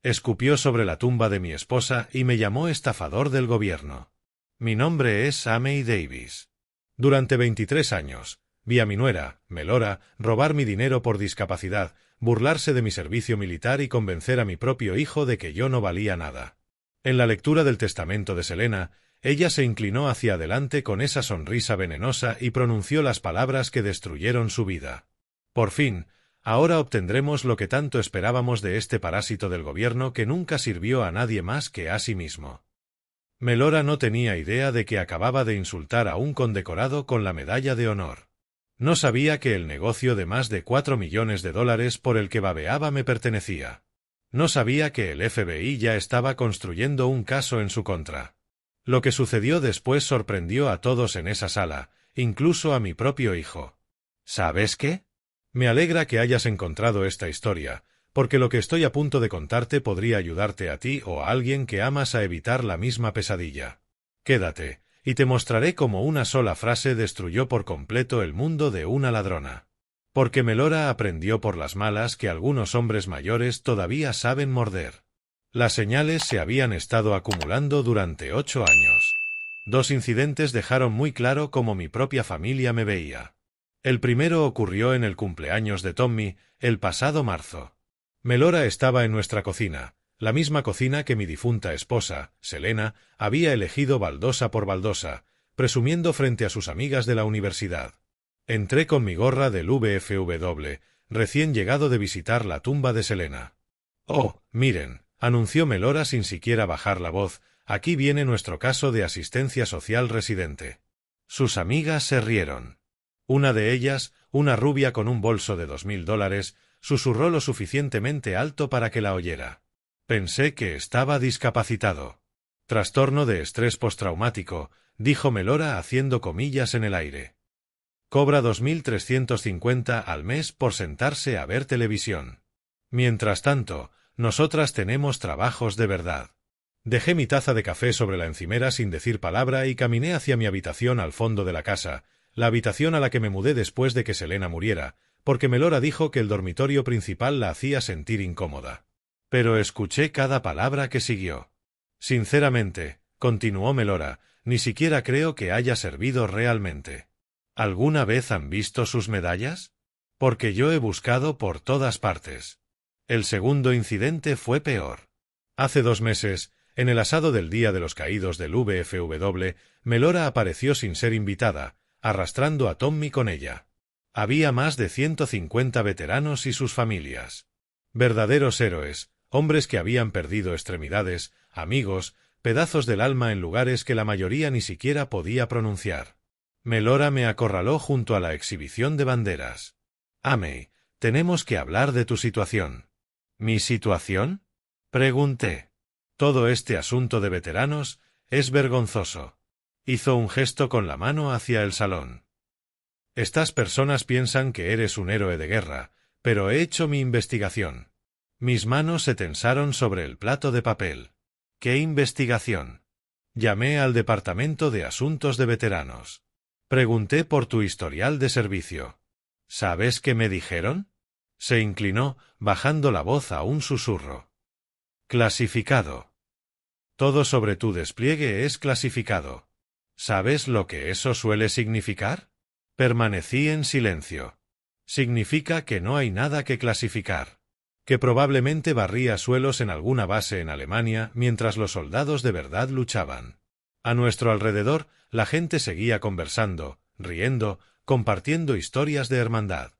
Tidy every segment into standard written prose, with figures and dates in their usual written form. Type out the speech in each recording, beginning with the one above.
Escupió sobre la tumba de mi esposa y me llamó estafador del gobierno. Mi nombre es Amey Davis. Durante 23 años, vi a mi nuera, Melora, robar mi dinero por discapacidad, burlarse de mi servicio militar y convencer a mi propio hijo de que yo no valía nada. En la lectura del testamento de Selena, ella se inclinó hacia adelante con esa sonrisa venenosa y pronunció las palabras que destruyeron su vida. Por fin, ahora obtendremos lo que tanto esperábamos de este parásito del gobierno que nunca sirvió a nadie más que a sí mismo. Melora no tenía idea de que acababa de insultar a un condecorado con la medalla de honor. No sabía que el negocio de más de $4 millones por el que babeaba me pertenecía. No sabía que el FBI ya estaba construyendo un caso en su contra. Lo que sucedió después sorprendió a todos en esa sala, incluso a mi propio hijo. ¿Sabes qué? Me alegra que hayas encontrado esta historia, porque lo que estoy a punto de contarte podría ayudarte a ti o a alguien que amas a evitar la misma pesadilla. Quédate, y te mostraré cómo una sola frase destruyó por completo el mundo de una ladrona. Porque Melora aprendió por las malas que algunos hombres mayores todavía saben morder. Las señales se habían estado acumulando durante 8 años. 2 incidentes dejaron muy claro cómo mi propia familia me veía. El primero ocurrió en el cumpleaños de Tommy, el pasado marzo. Melora estaba en nuestra cocina, la misma cocina que mi difunta esposa, Selena, había elegido baldosa por baldosa, presumiendo frente a sus amigas de la universidad. Entré con mi gorra del VFW, recién llegado de visitar la tumba de Selena. «Oh, miren», anunció Melora sin siquiera bajar la voz, «aquí viene nuestro caso de asistencia social residente». Sus amigas se rieron. Una de ellas, una rubia con un bolso de $2000, susurró lo suficientemente alto para que la oyera. Pensé que estaba discapacitado. Trastorno de estrés postraumático, dijo Melora haciendo comillas en el aire. Cobra 2.350 al mes por sentarse a ver televisión. Mientras tanto, nosotras tenemos trabajos de verdad. Dejé mi taza de café sobre la encimera sin decir palabra y caminé hacia mi habitación al fondo de la casa, la habitación a la que me mudé después de que Selena muriera, porque Melora dijo que el dormitorio principal la hacía sentir incómoda. Pero escuché cada palabra que siguió. Sinceramente, continuó Melora, ni siquiera creo que haya servido realmente. ¿Alguna vez han visto sus medallas? Porque yo he buscado por todas partes. El segundo incidente fue peor. Hace 2 meses, en el asado del Día de los Caídos del VFW, Melora apareció sin ser invitada, arrastrando a Tommy con ella. Había más de 150 veteranos y sus familias. Verdaderos héroes, hombres que habían perdido extremidades, amigos, pedazos del alma en lugares que la mayoría ni siquiera podía pronunciar. Melora me acorraló junto a la exhibición de banderas. «Amey, tenemos que hablar de tu situación». ¿Mi situación?, pregunté. «Todo este asunto de veteranos es vergonzoso». Hizo un gesto con la mano hacia el salón. «Estas personas piensan que eres un héroe de guerra, pero he hecho mi investigación». Mis manos se tensaron sobre el plato de papel. ¿Qué investigación? Llamé al Departamento de Asuntos de Veteranos. Pregunté por tu historial de servicio. ¿Sabes qué me dijeron? Se inclinó, bajando la voz a un susurro. Clasificado. Todo sobre tu despliegue es clasificado. ¿Sabes lo que eso suele significar? Permanecí en silencio. Significa que no hay nada que clasificar. Que probablemente barría suelos en alguna base en Alemania mientras los soldados de verdad luchaban. A nuestro alrededor, la gente seguía conversando, riendo, compartiendo historias de hermandad.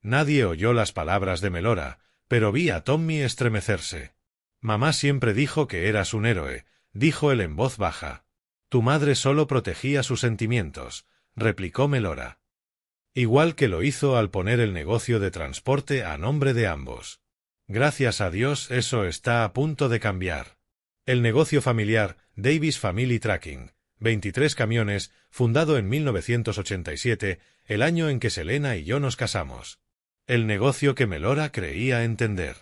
Nadie oyó las palabras de Melora, pero vi a Tommy estremecerse. «Mamá siempre dijo que eras un héroe», dijo él en voz baja. «Tu madre solo protegía sus sentimientos», replicó Melora. Igual que lo hizo al poner el negocio de transporte a nombre de ambos. Gracias a Dios eso está a punto de cambiar. El negocio familiar, Davis Family Tracking, 23 camiones, fundado en 1987, el año en que Selena y yo nos casamos. El negocio que Melora creía entender.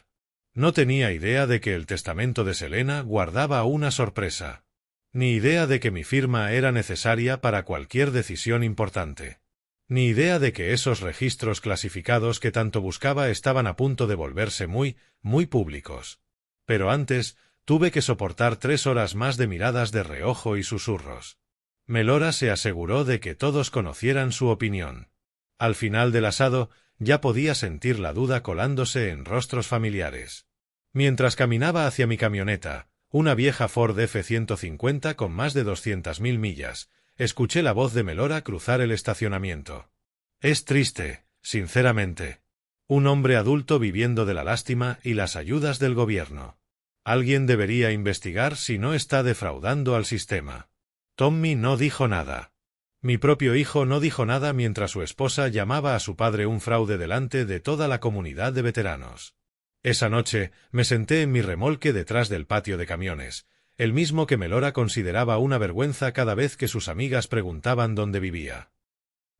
No tenía idea de que el testamento de Selena guardaba una sorpresa. Ni idea de que mi firma era necesaria para cualquier decisión importante. Ni idea de que esos registros clasificados que tanto buscaba estaban a punto de volverse muy, muy públicos. Pero antes, tuve que soportar 3 horas más de miradas de reojo y susurros. Melora se aseguró de que todos conocieran su opinión. Al final del asado, ya podía sentir la duda colándose en rostros familiares. Mientras caminaba hacia mi camioneta, una vieja Ford F-150 con más de 200.000 millas, escuché la voz de Melora cruzar el estacionamiento. Es triste, sinceramente. Un hombre adulto viviendo de la lástima y las ayudas del gobierno. Alguien debería investigar si no está defraudando al sistema. Tommy no dijo nada. Mi propio hijo no dijo nada mientras su esposa llamaba a su padre un fraude delante de toda la comunidad de veteranos. Esa noche me senté en mi remolque detrás del patio de camiones, el mismo que Melora consideraba una vergüenza cada vez que sus amigas preguntaban dónde vivía.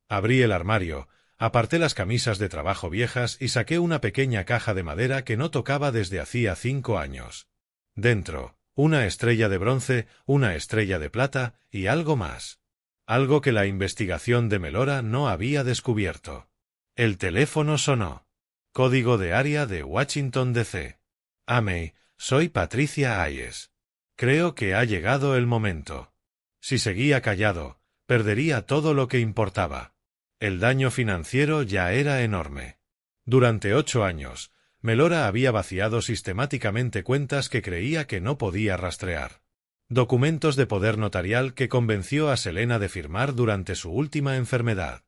Abrí el armario, aparté las camisas de trabajo viejas y saqué una pequeña caja de madera que no tocaba desde hacía 5 años. Dentro, una estrella de bronce, una estrella de plata y algo más. Algo que la investigación de Melora no había descubierto. El teléfono sonó. Código de área de Washington, D.C. Amey, soy Patricia Hayes. Creo que ha llegado el momento. Si seguía callado, perdería todo lo que importaba. El daño financiero ya era enorme. Durante 8 años, Melora había vaciado sistemáticamente cuentas que creía que no podía rastrear. Documentos de poder notarial que convenció a Selena de firmar durante su última enfermedad.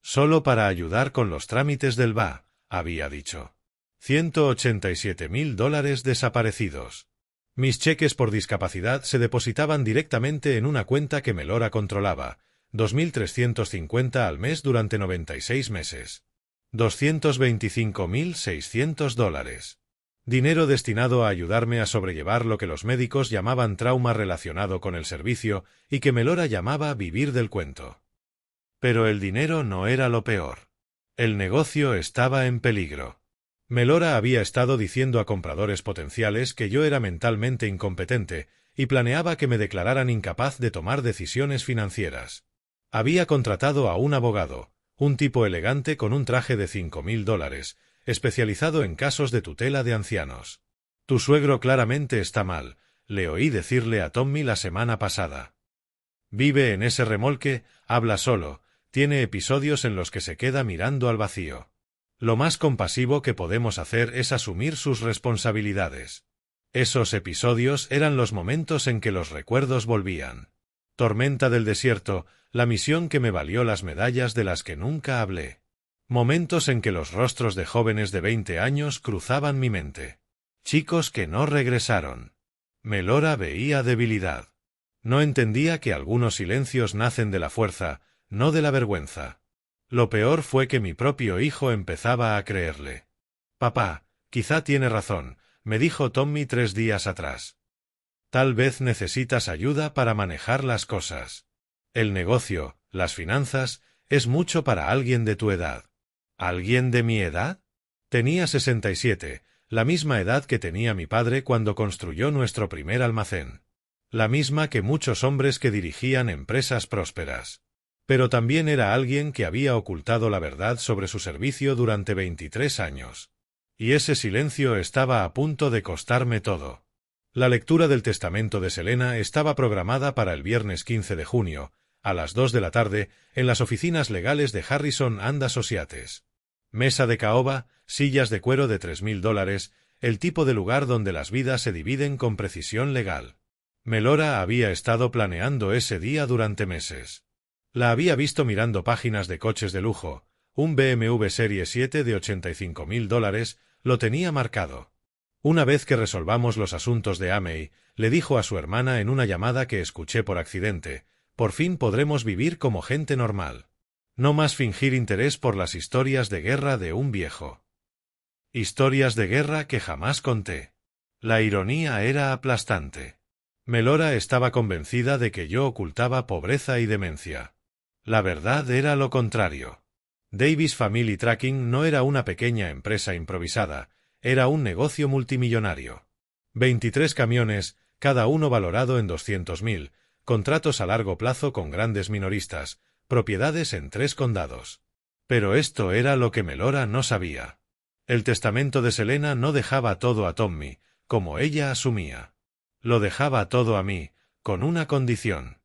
Solo para ayudar con los trámites del VA, había dicho. $187.000 desaparecidos. Mis cheques por discapacidad se depositaban directamente en una cuenta que Melora controlaba, 2.350 al mes durante 96 meses. $225.600. Dinero destinado a ayudarme a sobrellevar lo que los médicos llamaban trauma relacionado con el servicio y que Melora llamaba vivir del cuento. Pero el dinero no era lo peor. El negocio estaba en peligro. Melora había estado diciendo a compradores potenciales que yo era mentalmente incompetente y planeaba que me declararan incapaz de tomar decisiones financieras. Había contratado a un abogado, un tipo elegante con un traje de $5.000, especializado en casos de tutela de ancianos. Tu suegro claramente está mal, le oí decirle a Tommy la semana pasada. Vive en ese remolque, habla solo, tiene episodios en los que se queda mirando al vacío. Lo más compasivo que podemos hacer es asumir sus responsabilidades. Esos episodios eran los momentos en que los recuerdos volvían. Tormenta del desierto, la misión que me valió las medallas de las que nunca hablé. Momentos en que los rostros de jóvenes de 20 años cruzaban mi mente. Chicos que no regresaron. Melora veía debilidad. No entendía que algunos silencios nacen de la fuerza, no de la vergüenza. Lo peor fue que mi propio hijo empezaba a creerle. Papá, quizá tiene razón, me dijo Tommy 3 días atrás. Tal vez necesitas ayuda para manejar las cosas. El negocio, las finanzas, es mucho para alguien de tu edad. ¿Alguien de mi edad? Tenía 67, la misma edad que tenía mi padre cuando construyó nuestro primer almacén. La misma que muchos hombres que dirigían empresas prósperas. Pero también era alguien que había ocultado la verdad sobre su servicio durante 23 años. Y ese silencio estaba a punto de costarme todo. La lectura del testamento de Selena estaba programada para el viernes 15 de junio, a las 2 de la tarde, en las oficinas legales de Harrison and Associates. Mesa de caoba, sillas de cuero de $3.000, el tipo de lugar donde las vidas se dividen con precisión legal. Melora había estado planeando ese día durante meses. La había visto mirando páginas de coches de lujo. Un BMW Serie 7 de $85.000 lo tenía marcado. Una vez que resolvamos los asuntos de Amey, le dijo a su hermana en una llamada que escuché por accidente, por fin podremos vivir como gente normal. No más fingir interés por las historias de guerra de un viejo. Historias de guerra que jamás conté. La ironía era aplastante. Melora estaba convencida de que yo ocultaba pobreza y demencia. La verdad era lo contrario. Davis Family Tracking no era una pequeña empresa improvisada, era un negocio multimillonario. 23 camiones, cada uno valorado en 200.000, contratos a largo plazo con grandes minoristas, propiedades en 3 condados. Pero esto era lo que Melora no sabía. El testamento de Selena no dejaba todo a Tommy, como ella asumía. Lo dejaba todo a mí, con una condición.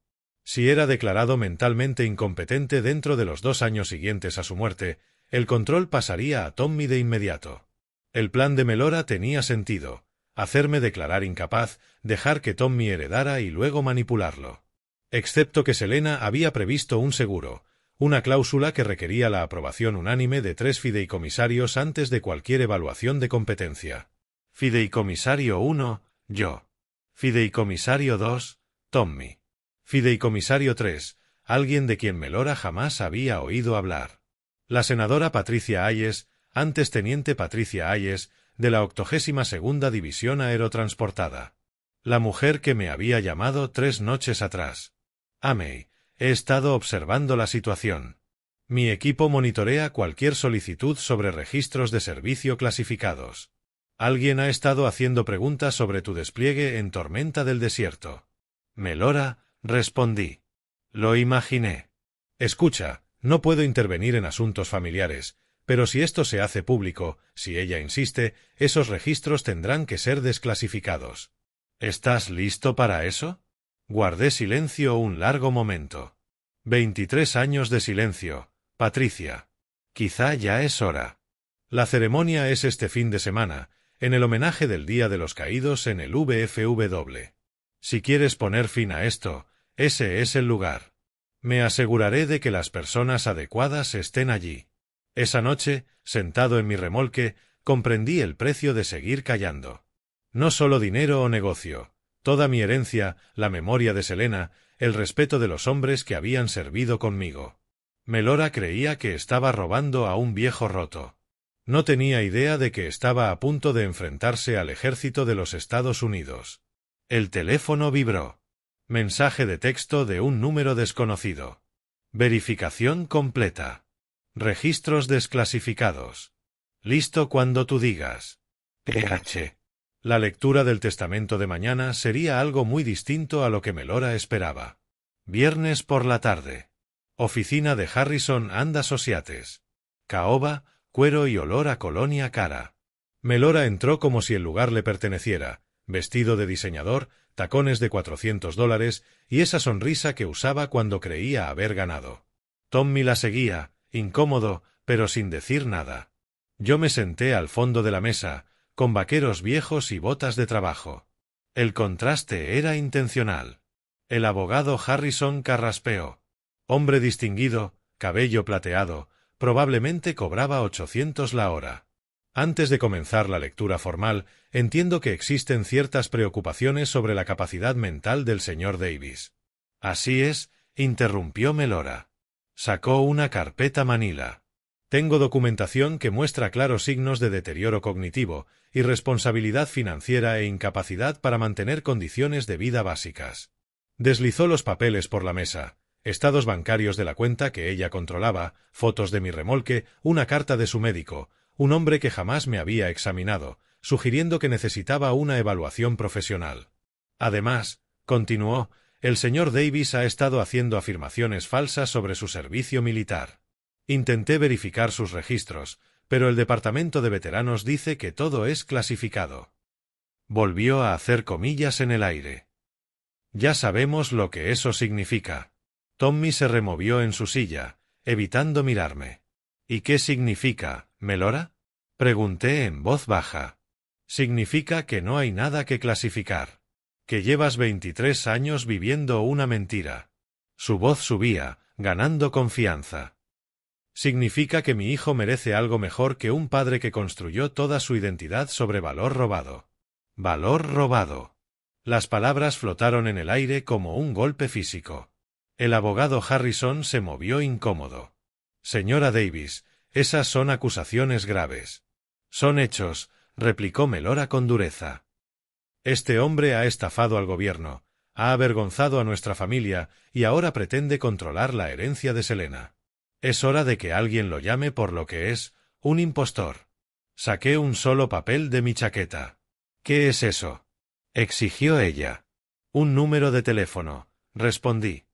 Si era declarado mentalmente incompetente dentro de los 2 años siguientes a su muerte, el control pasaría a Tommy de inmediato. El plan de Melora tenía sentido: hacerme declarar incapaz, dejar que Tommy heredara y luego manipularlo. Excepto que Selena había previsto un seguro, una cláusula que requería la aprobación unánime de 3 fideicomisarios antes de cualquier evaluación de competencia. Fideicomisario 1, yo. Fideicomisario 2, Tommy. Fideicomisario 3, alguien de quien Melora jamás había oído hablar. La senadora Patricia Hayes, antes teniente Patricia Hayes, de la 82ª División Aerotransportada. La mujer que me había llamado 3 noches atrás. Amey, he estado observando la situación. Mi equipo monitorea cualquier solicitud sobre registros de servicio clasificados. Alguien ha estado haciendo preguntas sobre tu despliegue en Tormenta del Desierto. Melora, respondí. Lo imaginé. Escucha, no puedo intervenir en asuntos familiares, pero si esto se hace público, si ella insiste, esos registros tendrán que ser desclasificados. ¿Estás listo para eso? Guardé silencio un largo momento. 23 años de silencio, Patricia. Quizá ya es hora. La ceremonia es este fin de semana, en el homenaje del Día de los Caídos en el VFW. Si quieres poner fin a esto, ese es el lugar. Me aseguraré de que las personas adecuadas estén allí. Esa noche, sentado en mi remolque, comprendí el precio de seguir callando. No solo dinero o negocio, toda mi herencia, la memoria de Selena, el respeto de los hombres que habían servido conmigo. Melora creía que estaba robando a un viejo roto. No tenía idea de que estaba a punto de enfrentarse al ejército de los Estados Unidos. El teléfono vibró. Mensaje de texto de un número desconocido. Verificación completa. Registros desclasificados. Listo cuando tú digas. PH. La lectura del testamento de mañana sería algo muy distinto a lo que Melora esperaba. Viernes por la tarde. Oficina de Harrison and Associates. Caoba, cuero y olor a colonia cara. Melora entró como si el lugar le perteneciera, vestido de diseñador, tacones de $400 y esa sonrisa que usaba cuando creía haber ganado. Tommy la seguía, incómodo, pero sin decir nada. Yo me senté al fondo de la mesa, con vaqueros viejos y botas de trabajo. El contraste era intencional. El abogado Harrison carraspeó. Hombre distinguido, cabello plateado, probablemente cobraba 800 la hora. Antes de comenzar la lectura formal, entiendo que existen ciertas preocupaciones sobre la capacidad mental del señor Davis. Así es, interrumpió Melora. Sacó una carpeta manila. Tengo documentación que muestra claros signos de deterioro cognitivo, irresponsabilidad financiera e incapacidad para mantener condiciones de vida básicas. Deslizó los papeles por la mesa. Estados bancarios de la cuenta que ella controlaba, fotos de mi remolque, una carta de su médico, un hombre que jamás me había examinado, sugiriendo que necesitaba una evaluación profesional. Además, continuó, el señor Davis ha estado haciendo afirmaciones falsas sobre su servicio militar. Intenté verificar sus registros, pero el departamento de veteranos dice que todo es clasificado. Volvió a hacer comillas en el aire. Ya sabemos lo que eso significa. Tommy se removió en su silla, evitando mirarme. ¿Y qué significa, Melora? Pregunté en voz baja. Significa que no hay nada que clasificar. Que llevas 23 años viviendo una mentira. Su voz subía, ganando confianza. Significa que mi hijo merece algo mejor que un padre que construyó toda su identidad sobre valor robado. Valor robado. Las palabras flotaron en el aire como un golpe físico. El abogado Harrison se movió incómodo. Señora Davis, esas son acusaciones graves. Son hechos, replicó Melora con dureza. Este hombre ha estafado al gobierno, ha avergonzado a nuestra familia y ahora pretende controlar la herencia de Selena. Es hora de que alguien lo llame por lo que es, un impostor. Saqué un solo papel de mi chaqueta. ¿Qué es eso?, exigió ella. Un número de teléfono, respondí.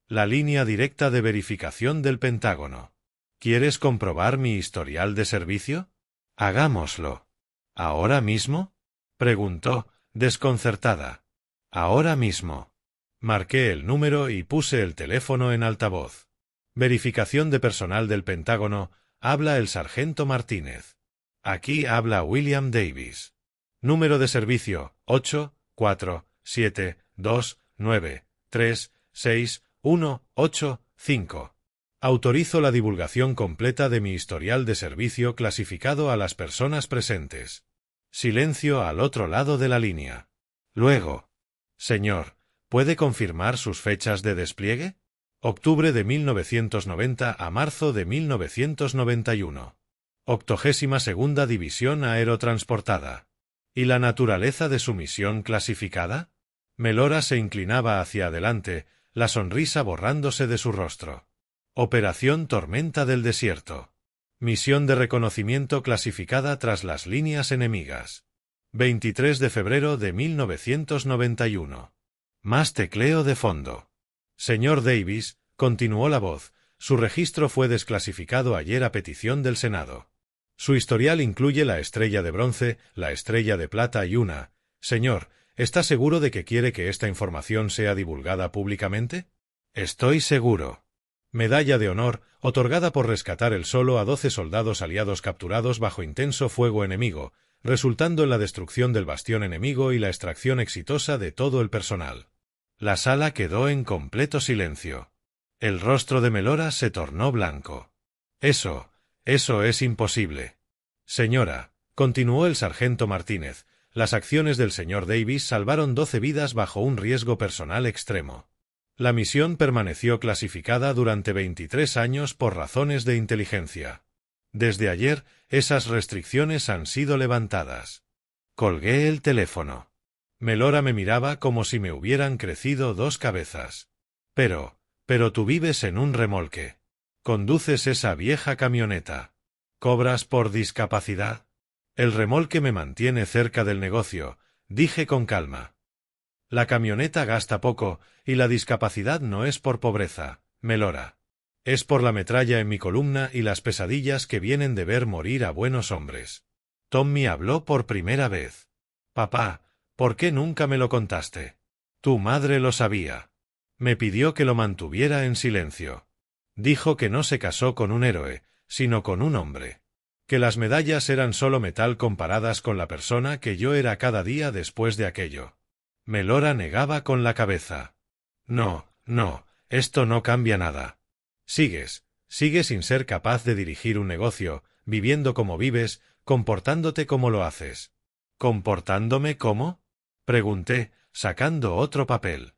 La línea directa de verificación del Pentágono. ¿Quieres comprobar mi historial de servicio? Hagámoslo. ¿Ahora mismo? Preguntó, desconcertada. Ahora mismo. Marqué el número y puse el teléfono en altavoz. Verificación de personal del Pentágono, habla el sargento Martínez. Aquí habla William Davis. Número de servicio, 84729366185. Autorizo la divulgación completa de mi historial de servicio clasificado a las personas presentes. Silencio al otro lado de la línea. Luego. Señor, ¿puede confirmar sus fechas de despliegue? Octubre de 1990 a marzo de 1991. 82ª División Aerotransportada. ¿Y la naturaleza de su misión clasificada? Melora se inclinaba hacia adelante, la sonrisa borrándose de su rostro. Operación Tormenta del Desierto. Misión de reconocimiento clasificada tras las líneas enemigas. 23 de febrero de 1991. Más tecleo de fondo. Señor Davis, continuó la voz, su registro fue desclasificado ayer a petición del Senado. Su historial incluye la estrella de bronce, la estrella de plata y una. Señor, ¿está seguro de que quiere que esta información sea divulgada públicamente? Estoy seguro. Medalla de honor, otorgada por rescatar el solo a 12 soldados aliados capturados bajo intenso fuego enemigo, resultando en la destrucción del bastión enemigo y la extracción exitosa de todo el personal. La sala quedó en completo silencio. El rostro de Melora se tornó blanco. Eso es imposible. Señora, continuó el sargento Martínez, las acciones del señor Davis salvaron 12 vidas bajo un riesgo personal extremo. La misión permaneció clasificada durante 23 años por razones de inteligencia. Desde ayer, esas restricciones han sido levantadas. Colgué el teléfono. Melora me miraba como si me hubieran crecido 2 cabezas. Pero tú vives en un remolque. Conduces esa vieja camioneta. ¿Cobras por discapacidad? El remolque me mantiene cerca del negocio, dije con calma. La camioneta gasta poco, y la discapacidad no es por pobreza, Melora. Es por la metralla en mi columna y las pesadillas que vienen de ver morir a buenos hombres. Tommy habló por primera vez. Papá, ¿por qué nunca me lo contaste? Tu madre lo sabía. Me pidió que lo mantuviera en silencio. Dijo que no se casó con un héroe, sino con un hombre. Que las medallas eran solo metal comparadas con la persona que yo era cada día después de aquello. Melora negaba con la cabeza. No, esto no cambia nada. Sigues sin ser capaz de dirigir un negocio, viviendo como vives, comportándote como lo haces. ¿Comportándome cómo? Pregunté, sacando otro papel.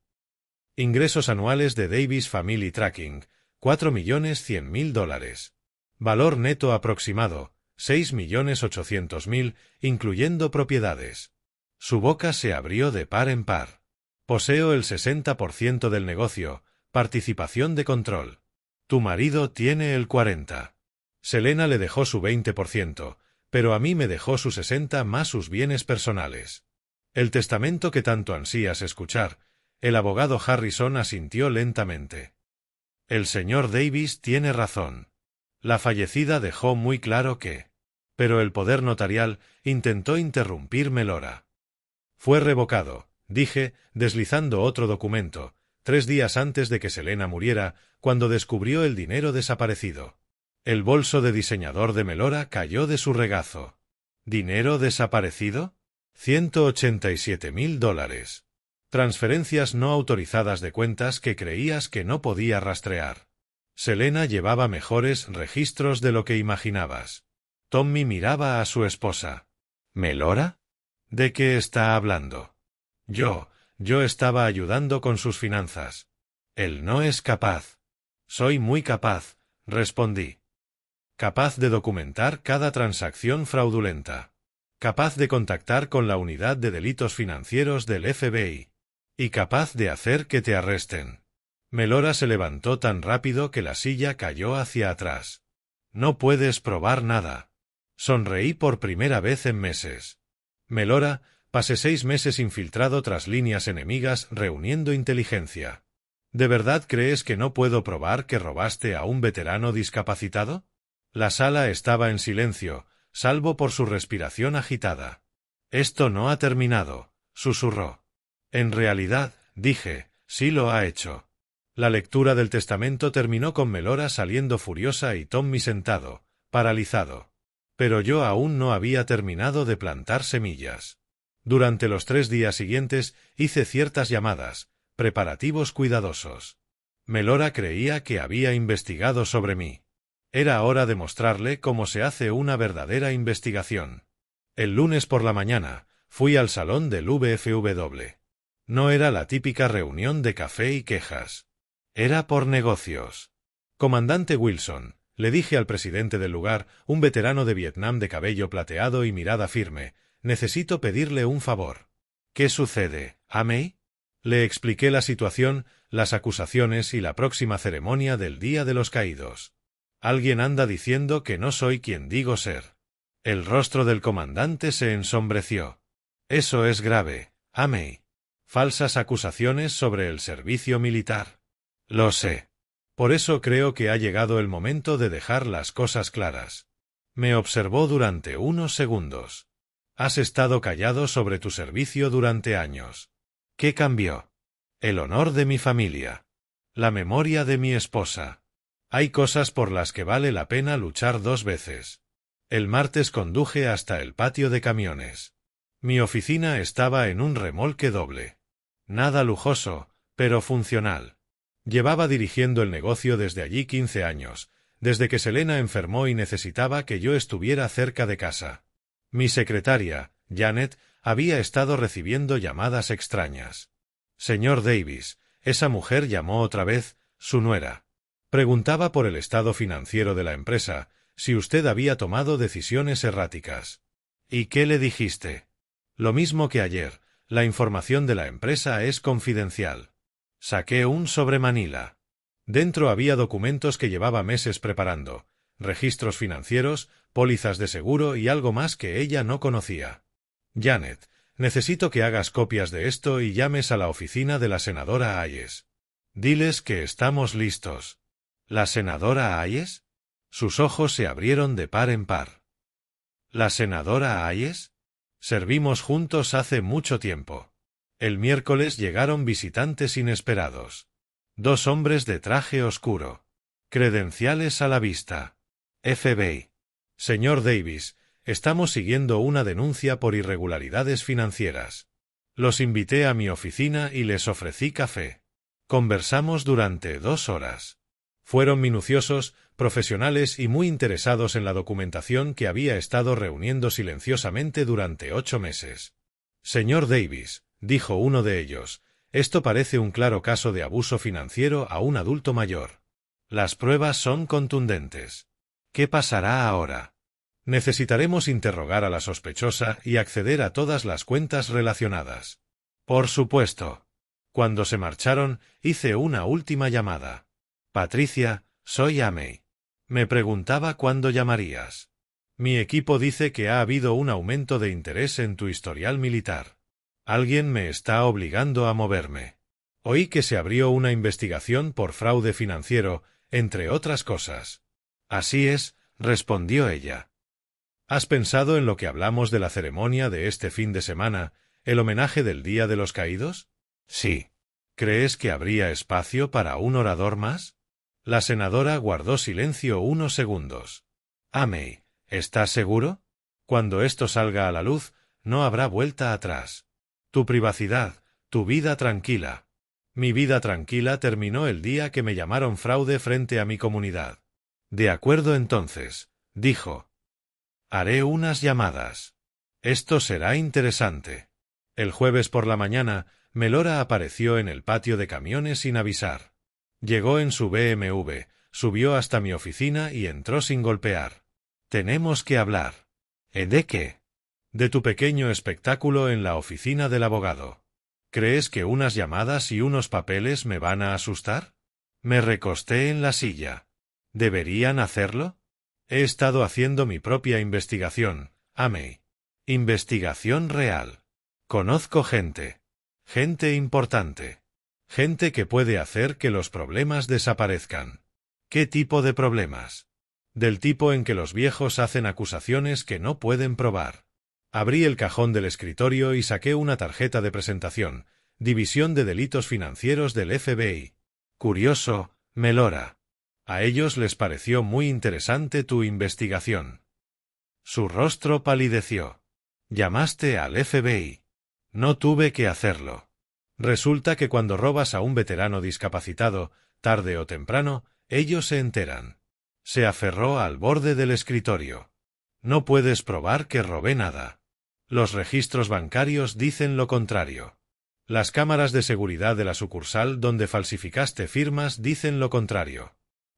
Ingresos anuales de Davis Family Tracking, $4.100.000. Valor neto aproximado, $6.800.000, incluyendo propiedades. Su boca se abrió de par en par. Poseo el 60% del negocio, participación de control. Tu marido tiene el 40%. Selena le dejó su 20%, pero a mí me dejó su 60% más sus bienes personales. El testamento que tanto ansías escuchar, el abogado Harrison asintió lentamente. El señor Davis tiene razón. La fallecida dejó muy claro que... Pero el poder notarial intentó interrumpir Melora. Fue revocado, dije, deslizando otro documento, 3 días antes de que Selena muriera, cuando descubrió el dinero desaparecido. El bolso de diseñador de Melora cayó de su regazo. ¿Dinero desaparecido? $187.000. Transferencias no autorizadas de cuentas que creías que no podía rastrear. Selena llevaba mejores registros de lo que imaginabas. Tommy miraba a su esposa. ¿Melora? ¿De qué está hablando? Yo estaba ayudando con sus finanzas. Él no es capaz. Soy muy capaz, respondí. Capaz de documentar cada transacción fraudulenta. Capaz de contactar con la unidad de delitos financieros del FBI. Y capaz de hacer que te arresten. Melora se levantó tan rápido que la silla cayó hacia atrás. No puedes probar nada. Sonreí por primera vez en meses. Melora, pasé 6 meses infiltrado tras líneas enemigas reuniendo inteligencia. ¿De verdad crees que no puedo probar que robaste a un veterano discapacitado? La sala estaba en silencio, salvo por su respiración agitada. Esto no ha terminado, susurró. En realidad, dije, sí lo ha hecho. La lectura del testamento terminó con Melora saliendo furiosa y Tommy sentado, paralizado. Pero yo aún no había terminado de plantar semillas. Durante los 3 días siguientes hice ciertas llamadas, preparativos cuidadosos. Melora creía que había investigado sobre mí. Era hora de mostrarle cómo se hace una verdadera investigación. El lunes por la mañana, fui al salón del VFW. No era la típica reunión de café y quejas. Era por negocios. Comandante Wilson, le dije al presidente del lugar, un veterano de Vietnam de cabello plateado y mirada firme, necesito pedirle un favor. ¿Qué sucede, Amey? Le expliqué la situación, las acusaciones y la próxima ceremonia del Día de los Caídos. Alguien anda diciendo que no soy quien digo ser. El rostro del comandante se ensombreció. Eso es grave, Amey. Falsas acusaciones sobre el servicio militar. Lo sé. Por eso creo que ha llegado el momento de dejar las cosas claras. Me observó durante unos segundos. Has estado callado sobre tu servicio durante años. ¿Qué cambió? El honor de mi familia. La memoria de mi esposa. Hay cosas por las que vale la pena luchar 2 veces. El martes conduje hasta el patio de camiones. Mi oficina estaba en un remolque doble. Nada lujoso, pero funcional. Llevaba dirigiendo el negocio desde allí 15 años, desde que Selena enfermó y necesitaba que yo estuviera cerca de casa. Mi secretaria, Janet, había estado recibiendo llamadas extrañas. Señor Davis, esa mujer llamó otra vez, su nuera. Preguntaba por el estado financiero de la empresa, si usted había tomado decisiones erráticas. ¿Y qué le dijiste? Lo mismo que ayer, la información de la empresa es confidencial. Saqué un sobre Manila. Dentro había documentos que llevaba meses preparando, registros financieros, pólizas de seguro y algo más que ella no conocía. Janet, necesito que hagas copias de esto y llames a la oficina de la senadora Hayes. Diles que estamos listos. ¿La senadora Hayes? Sus ojos se abrieron de par en par. ¿La senadora Hayes? Servimos juntos hace mucho tiempo. El miércoles llegaron visitantes inesperados. 2 hombres de traje oscuro. Credenciales a la vista. FBI. Señor Davis, estamos siguiendo una denuncia por irregularidades financieras. Los invité a mi oficina y les ofrecí café. Conversamos durante 2 horas. Fueron minuciosos, profesionales y muy interesados en la documentación que había estado reuniendo silenciosamente durante 8 meses. Señor Davis, dijo uno de ellos, esto parece un claro caso de abuso financiero a un adulto mayor. Las pruebas son contundentes. ¿Qué pasará ahora? Necesitaremos interrogar a la sospechosa y acceder a todas las cuentas relacionadas. Por supuesto. Cuando se marcharon, hice una última llamada. Patricia, soy Amey. Me preguntaba cuándo llamarías. Mi equipo dice que ha habido un aumento de interés en tu historial militar. Alguien me está obligando a moverme. Oí que se abrió una investigación por fraude financiero, entre otras cosas. Así es, respondió ella. ¿Has pensado en lo que hablamos de la ceremonia de este fin de semana, el homenaje del Día de los Caídos? Sí. ¿Crees que habría espacio para un orador más? La senadora guardó silencio unos segundos. Amey, ¿estás seguro? Cuando esto salga a la luz, no habrá vuelta atrás. Tu privacidad, tu vida tranquila. Mi vida tranquila terminó el día que me llamaron fraude frente a mi comunidad. De acuerdo entonces, dijo. Haré unas llamadas. Esto será interesante. El jueves por la mañana, Melora apareció en el patio de camiones sin avisar. Llegó en su BMW, subió hasta mi oficina y entró sin golpear. Tenemos que hablar. ¿De qué? De tu pequeño espectáculo en la oficina del abogado. ¿Crees que unas llamadas y unos papeles me van a asustar? Me recosté en la silla. ¿Deberían hacerlo? He estado haciendo mi propia investigación, Amey. Investigación real. Conozco gente. Gente importante. Gente que puede hacer que los problemas desaparezcan. ¿Qué tipo de problemas? Del tipo en que los viejos hacen acusaciones que no pueden probar. Abrí el cajón del escritorio y saqué una tarjeta de presentación, División de Delitos Financieros del FBI. Curioso, Melora. A ellos les pareció muy interesante tu investigación. Su rostro palideció. Llamaste al FBI. No tuve que hacerlo. Resulta que cuando robas a un veterano discapacitado, tarde o temprano, ellos se enteran. Se aferró al borde del escritorio. No puedes probar que robé nada. Los registros bancarios dicen lo contrario. Las cámaras de seguridad de la sucursal donde falsificaste firmas dicen lo contrario.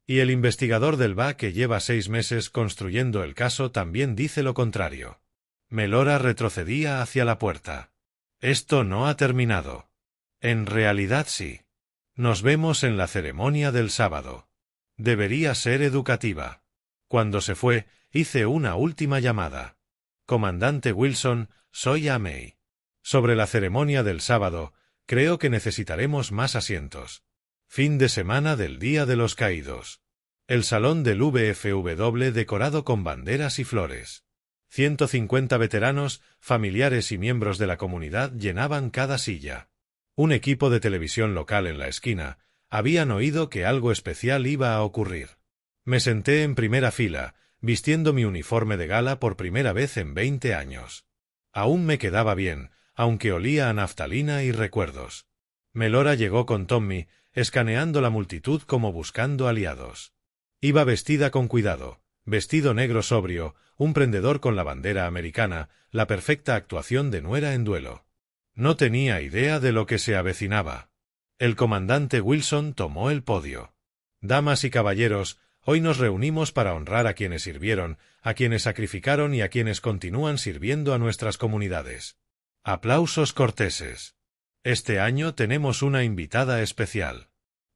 Y el investigador del BA que lleva 6 meses construyendo el caso también dice lo contrario. Melora retrocedía hacia la puerta. Esto no ha terminado. En realidad sí. Nos vemos en la ceremonia del sábado. Debería ser educativa. Cuando se fue, hice una última llamada. Comandante Wilson, soy Amey. Sobre la ceremonia del sábado, creo que necesitaremos más asientos. Fin de semana del Día de los Caídos. El salón del VFW decorado con banderas y flores. 150 veteranos, familiares y miembros de la comunidad llenaban cada silla. Un equipo de televisión local en la esquina. Habían oído que algo especial iba a ocurrir. Me senté en primera fila, vistiendo mi uniforme de gala por primera vez en 20 años. Aún me quedaba bien, aunque olía a naftalina y recuerdos. Melora llegó con Tommy, escaneando la multitud como buscando aliados. Iba vestida con cuidado, vestido negro sobrio, un prendedor con la bandera americana, la perfecta actuación de nuera en duelo. No tenía idea de lo que se avecinaba. El comandante Wilson tomó el podio. Damas y caballeros, hoy nos reunimos para honrar a quienes sirvieron, a quienes sacrificaron y a quienes continúan sirviendo a nuestras comunidades. Aplausos corteses. Este año tenemos una invitada especial.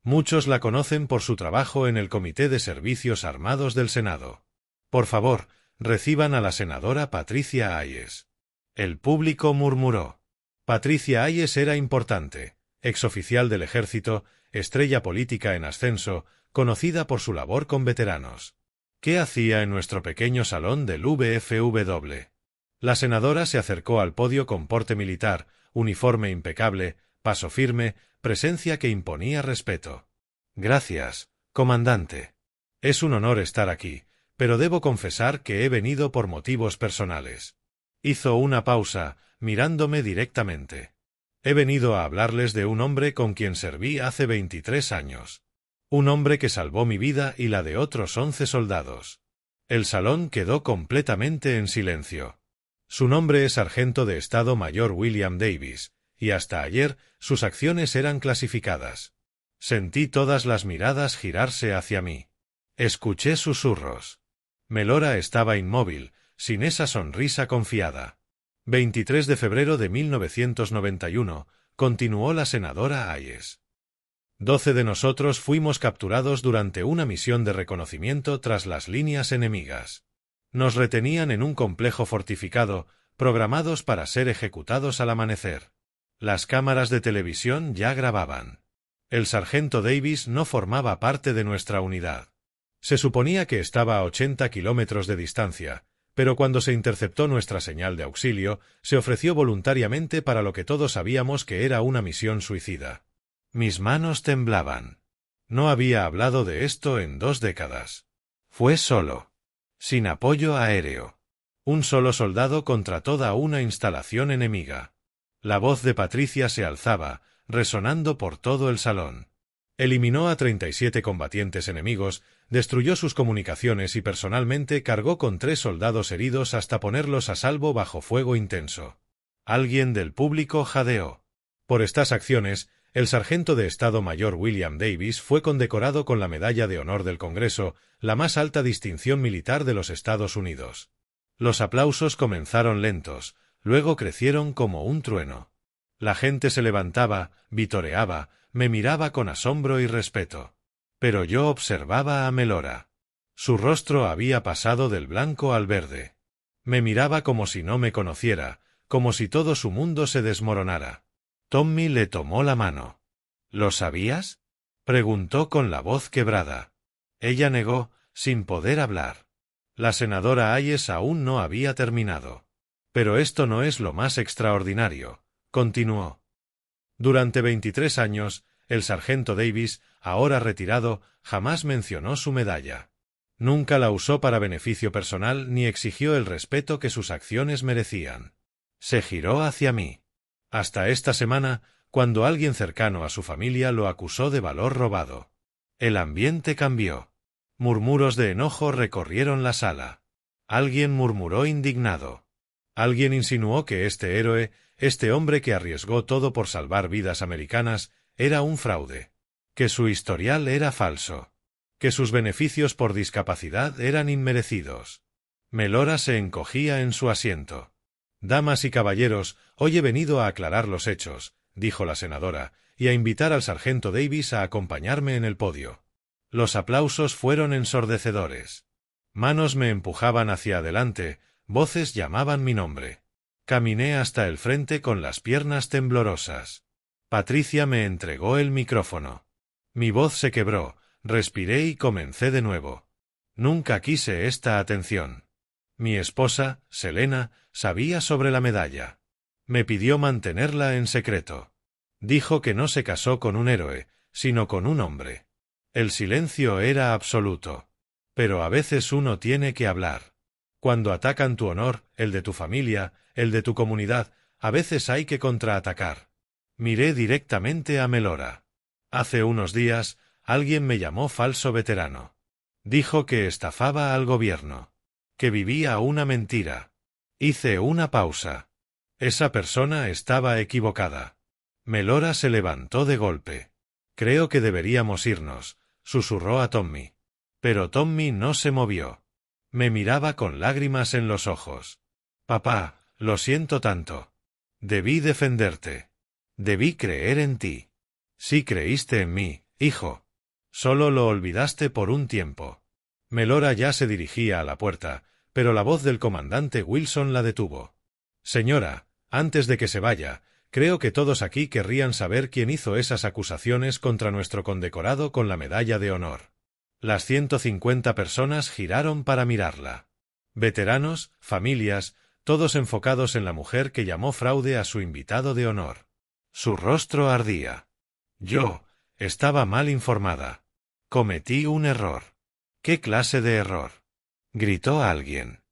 Muchos la conocen por su trabajo en el Comité de Servicios Armados del Senado. Por favor, reciban a la senadora Patricia Hayes. El público murmuró. Patricia Hayes era importante, exoficial del ejército, estrella política en ascenso, conocida por su labor con veteranos. ¿Qué hacía en nuestro pequeño salón del VFW? La senadora se acercó al podio con porte militar, uniforme impecable, paso firme, presencia que imponía respeto. Gracias, comandante. Es un honor estar aquí, pero debo confesar que he venido por motivos personales. Hizo una pausa, mirándome directamente. He venido a hablarles de un hombre con quien serví hace 23 años. Un hombre que salvó mi vida y la de otros 11 soldados. El salón quedó completamente en silencio. Su nombre es Sargento de Estado Mayor William Davis, y hasta ayer sus acciones eran clasificadas. Sentí todas las miradas girarse hacia mí. Escuché susurros. Melora estaba inmóvil, sin esa sonrisa confiada. 23 de febrero de 1991, continuó la senadora Hayes. 12 de nosotros fuimos capturados durante una misión de reconocimiento tras las líneas enemigas. Nos retenían en un complejo fortificado, programados para ser ejecutados al amanecer. Las cámaras de televisión ya grababan. El sargento Davis no formaba parte de nuestra unidad. Se suponía que estaba a 80 kilómetros de distancia, pero cuando se interceptó nuestra señal de auxilio, se ofreció voluntariamente para lo que todos sabíamos que era una misión suicida. Mis manos temblaban. No había hablado de esto en 2 décadas. Fue solo. Sin apoyo aéreo. Un solo soldado contra toda una instalación enemiga. La voz de Patricia se alzaba, resonando por todo el salón. Eliminó a 37 combatientes enemigos, destruyó sus comunicaciones y personalmente cargó con 3 soldados heridos hasta ponerlos a salvo bajo fuego intenso. Alguien del público jadeó. Por estas acciones, el sargento de Estado Mayor William Davis fue condecorado con la Medalla de Honor del Congreso, la más alta distinción militar de los Estados Unidos. Los aplausos comenzaron lentos, luego crecieron como un trueno. La gente se levantaba, vitoreaba, me miraba con asombro y respeto. Pero yo observaba a Melora. Su rostro había pasado del blanco al verde. Me miraba como si no me conociera, como si todo su mundo se desmoronara. Tommy le tomó la mano. ¿Lo sabías?, preguntó con la voz quebrada. Ella negó, sin poder hablar. La senadora Hayes aún no había terminado. Pero esto no es lo más extraordinario, continuó. Durante 23 años, el sargento Davis, ahora retirado, jamás mencionó su medalla. Nunca la usó para beneficio personal ni exigió el respeto que sus acciones merecían. Se giró hacia mí. Hasta esta semana, cuando alguien cercano a su familia lo acusó de valor robado. El ambiente cambió. Murmuros de enojo recorrieron la sala. Alguien murmuró indignado. Alguien insinuó que este héroe, este hombre que arriesgó todo por salvar vidas americanas, era un fraude. Que su historial era falso. Que sus beneficios por discapacidad eran inmerecidos. Melora se encogía en su asiento. «Damas y caballeros, hoy he venido a aclarar los hechos», dijo la senadora, «y a invitar al sargento Davis a acompañarme en el podio». Los aplausos fueron ensordecedores. Manos me empujaban hacia adelante, voces llamaban mi nombre. Caminé hasta el frente con las piernas temblorosas. Patricia me entregó el micrófono. Mi voz se quebró, respiré y comencé de nuevo. Nunca quise esta atención. Mi esposa, Selena, sabía sobre la medalla. Me pidió mantenerla en secreto. Dijo que no se casó con un héroe, sino con un hombre. El silencio era absoluto. Pero a veces uno tiene que hablar. Cuando atacan tu honor, el de tu familia, el de tu comunidad, a veces hay que contraatacar. Miré directamente a Melora. Hace unos días, alguien me llamó falso veterano. Dijo que estafaba al gobierno. Que vivía una mentira. Hice una pausa. Esa persona estaba equivocada. Melora se levantó de golpe. «Creo que deberíamos irnos», susurró a Tommy. Pero Tommy no se movió. Me miraba con lágrimas en los ojos. «Papá, lo siento tanto. Debí defenderte. Debí creer en ti. Sí creíste en mí, hijo. Solo lo olvidaste por un tiempo». Melora ya se dirigía a la puerta, pero la voz del comandante Wilson la detuvo. «Señora, antes de que se vaya, creo que todos aquí querrían saber quién hizo esas acusaciones contra nuestro condecorado con la medalla de honor». Las 150 personas giraron para mirarla. Veteranos, familias, todos enfocados en la mujer que llamó fraude a su invitado de honor. Su rostro ardía. Yo estaba mal informada. Cometí un error. ¿Qué clase de error?, gritó alguien.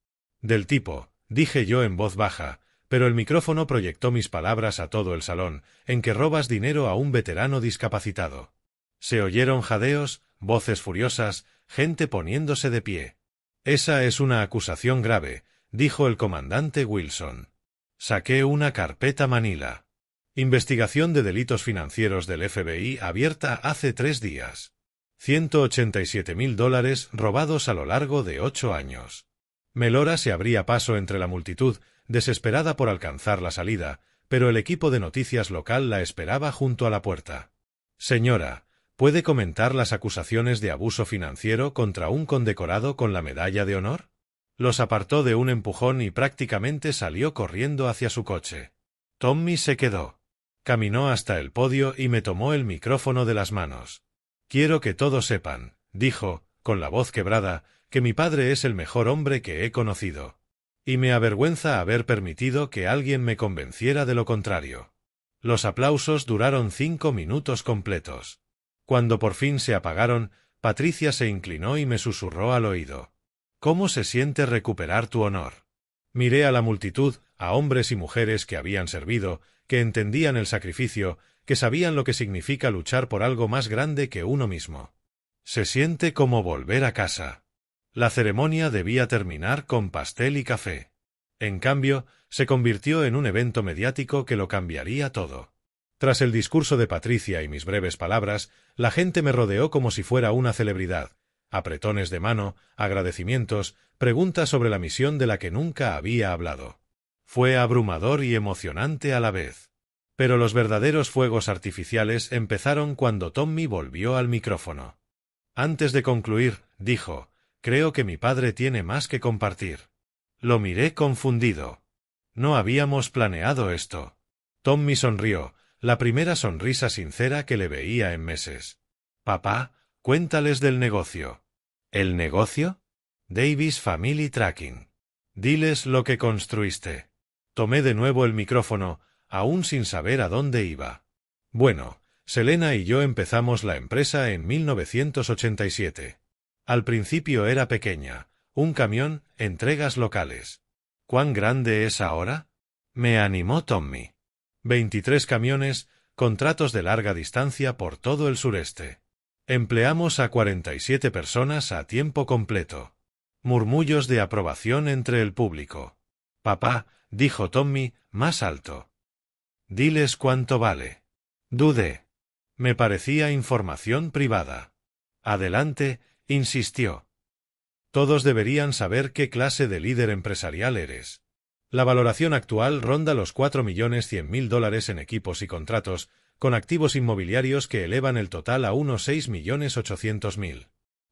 Del tipo, dije yo en voz baja, pero el micrófono proyectó mis palabras a todo el salón, en que robas dinero a un veterano discapacitado. Se oyeron jadeos, voces furiosas, gente poniéndose de pie. «Esa es una acusación grave», dijo el comandante Wilson. Saqué una carpeta Manila. Investigación de delitos financieros del FBI abierta hace 3 días. $187.000 robados a lo largo de 8 años. Melora se abría paso entre la multitud, desesperada por alcanzar la salida, pero el equipo de noticias local la esperaba junto a la puerta. «Señora, ¿puede comentar las acusaciones de abuso financiero contra un condecorado con la medalla de honor?». Los apartó de un empujón y prácticamente salió corriendo hacia su coche. Tommy se quedó. Caminó hasta el podio y me tomó el micrófono de las manos. «Quiero que todos sepan», dijo, con la voz quebrada, «que mi padre es el mejor hombre que he conocido. Y me avergüenza haber permitido que alguien me convenciera de lo contrario». Los aplausos duraron 5 minutos completos. Cuando por fin se apagaron, Patricia se inclinó y me susurró al oído. «¿Cómo se siente recuperar tu honor?». Miré a la multitud, a hombres y mujeres que habían servido, que entendían el sacrificio, que sabían lo que significa luchar por algo más grande que uno mismo. Se siente como volver a casa. La ceremonia debía terminar con pastel y café. En cambio, se convirtió en un evento mediático que lo cambiaría todo. Tras el discurso de Patricia y mis breves palabras, la gente me rodeó como si fuera una celebridad. Apretones de mano, agradecimientos, preguntas sobre la misión de la que nunca había hablado. Fue abrumador y emocionante a la vez. Pero los verdaderos fuegos artificiales empezaron cuando Tommy volvió al micrófono. Antes de concluir, dijo, «Creo que mi padre tiene más que compartir». Lo miré confundido. No habíamos planeado esto. Tommy sonrió, la primera sonrisa sincera que le veía en meses. «Papá, cuéntales del negocio». «¿El negocio?». «Davis Family Tracking. Diles lo que construiste». Tomé de nuevo el micrófono, aún sin saber a dónde iba. Bueno, Selena y yo empezamos la empresa en 1987. Al principio era pequeña, un camión, entregas locales. ¿Cuán grande es ahora? Me animó Tommy. 23 camiones, contratos de larga distancia por todo el sureste. Empleamos a 47 personas a tiempo completo. Murmullos de aprobación entre el público. Papá, dijo Tommy, más alto. Diles cuánto vale. Dudé. Me parecía información privada. Adelante, insistió. Todos deberían saber qué clase de líder empresarial eres. La valoración actual ronda los $4.100.000 en equipos y contratos, con activos inmobiliarios que elevan el total a unos $6.800.000.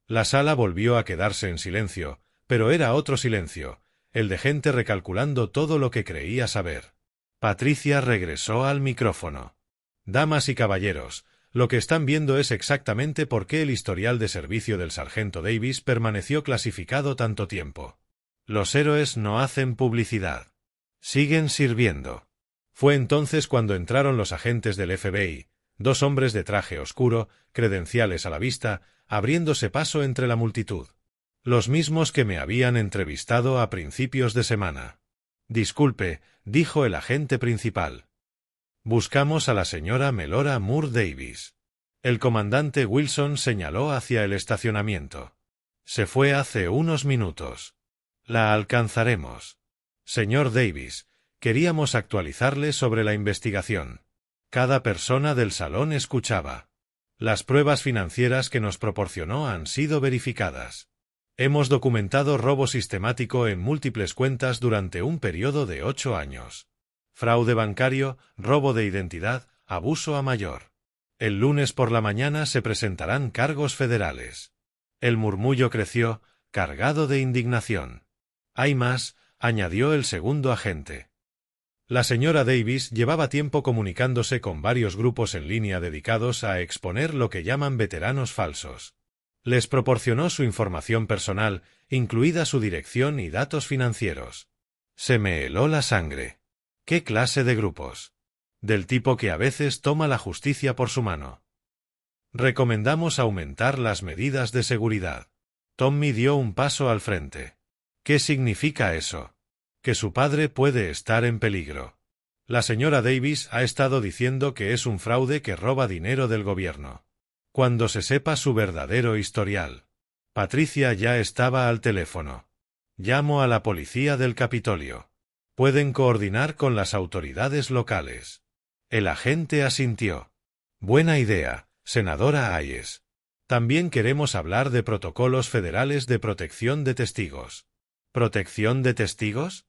La sala volvió a quedarse en silencio, pero era otro silencio, el de gente recalculando todo lo que creía saber. Patricia regresó al micrófono. Damas y caballeros, lo que están viendo es exactamente por qué el historial de servicio del sargento Davis permaneció clasificado tanto tiempo. Los héroes no hacen publicidad. Siguen sirviendo. Fue entonces cuando entraron los agentes del FBI, 2 hombres de traje oscuro, credenciales a la vista, abriéndose paso entre la multitud. Los mismos que me habían entrevistado a principios de semana. Disculpe, dijo el agente principal. Buscamos a la señora Melora Moore Davis. El comandante Wilson señaló hacia el estacionamiento. Se fue hace unos minutos. La alcanzaremos. Señor Davis, queríamos actualizarle sobre la investigación. Cada persona del salón escuchaba. Las pruebas financieras que nos proporcionó han sido verificadas. Hemos documentado robo sistemático en múltiples cuentas durante un periodo de 8 años. Fraude bancario, robo de identidad, abuso a mayor. El lunes por la mañana se presentarán cargos federales. El murmullo creció, cargado de indignación. Hay más, añadió el segundo agente. La señora Davis llevaba tiempo comunicándose con varios grupos en línea dedicados a exponer lo que llaman veteranos falsos. Les proporcionó su información personal, incluida su dirección y datos financieros. Se me heló la sangre. ¿Qué clase de grupos? Del tipo que a veces toma la justicia por su mano. Recomendamos aumentar las medidas de seguridad. Tommy dio un paso al frente. ¿Qué significa eso? Que su padre puede estar en peligro. La señora Davis ha estado diciendo que es un fraude que roba dinero del gobierno. Cuando se sepa su verdadero historial. Patricia ya estaba al teléfono. Llamo a la policía del Capitolio. Pueden coordinar con las autoridades locales. El agente asintió. Buena idea, senadora Hayes. También queremos hablar de protocolos federales de protección de testigos. ¿Protección de testigos?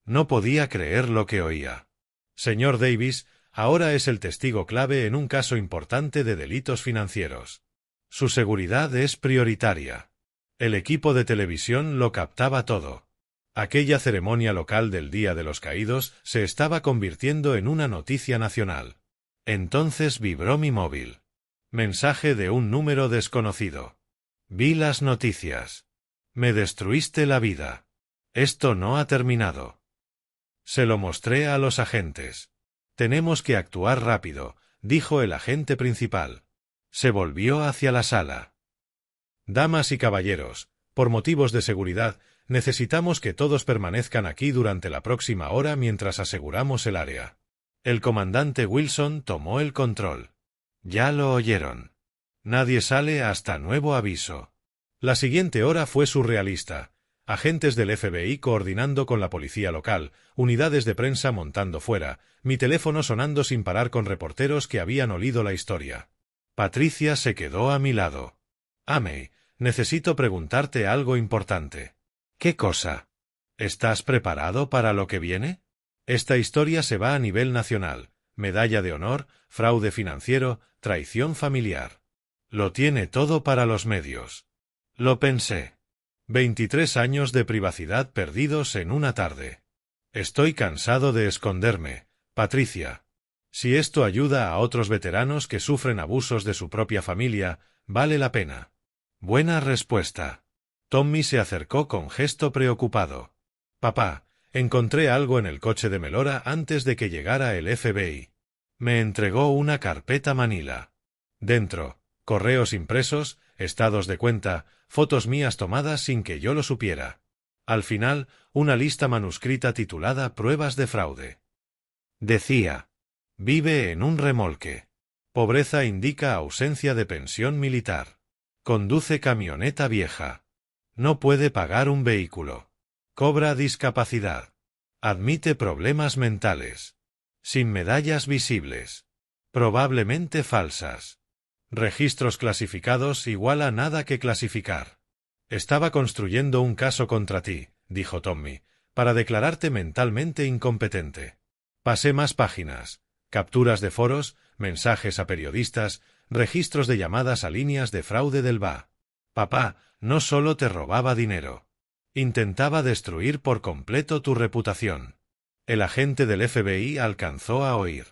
No podía creer lo que oía. Señor Davis, ahora es el testigo clave en un caso importante de delitos financieros. Su seguridad es prioritaria. El equipo de televisión lo captaba todo. Aquella ceremonia local del Día de los Caídos se estaba convirtiendo en una noticia nacional. Entonces vibró mi móvil. Mensaje de un número desconocido. Vi las noticias. Me destruiste la vida. Esto no ha terminado. Se lo mostré a los agentes. Tenemos que actuar rápido, dijo el agente principal. Se volvió hacia la sala. Damas y caballeros, por motivos de seguridad, necesitamos que todos permanezcan aquí durante la próxima hora mientras aseguramos el área. El comandante Wilson tomó el control. Ya lo oyeron. Nadie sale hasta nuevo aviso. La siguiente hora fue surrealista. Agentes del FBI coordinando con la policía local, unidades de prensa montando fuera, mi teléfono sonando sin parar con reporteros que habían olido la historia. Patricia se quedó a mi lado. Amey, necesito preguntarte algo importante. ¿Qué cosa? ¿Estás preparado para lo que viene? Esta historia se va a nivel nacional. Medalla de honor, fraude financiero, traición familiar. Lo tiene todo para los medios. Lo pensé. 23 años de privacidad perdidos en una tarde. Estoy cansado de esconderme, Patricia. Si esto ayuda a otros veteranos que sufren abusos de su propia familia, vale la pena. Buena respuesta. Tommy se acercó con gesto preocupado. Papá, Encontré algo en el coche de Melora antes de que llegara el FBI. Me entregó una carpeta Manila. Dentro, correos impresos, estados de cuenta, fotos mías tomadas sin que yo lo supiera. Al final, una lista manuscrita titulada Pruebas de fraude. Decía: vive en un remolque. Pobreza indica ausencia de pensión militar. Conduce camioneta vieja. No puede pagar un vehículo. Cobra discapacidad. Admite problemas mentales. Sin medallas visibles. Probablemente falsas. Registros clasificados igual a nada que clasificar. Estaba construyendo un caso contra ti, dijo Tommy, para declararte mentalmente incompetente. Pasé más páginas, capturas de foros, mensajes a periodistas, registros de llamadas a líneas de fraude del BA. Papá, no solo te robaba dinero. Intentaba destruir por completo tu reputación. El agente del FBI alcanzó a oír.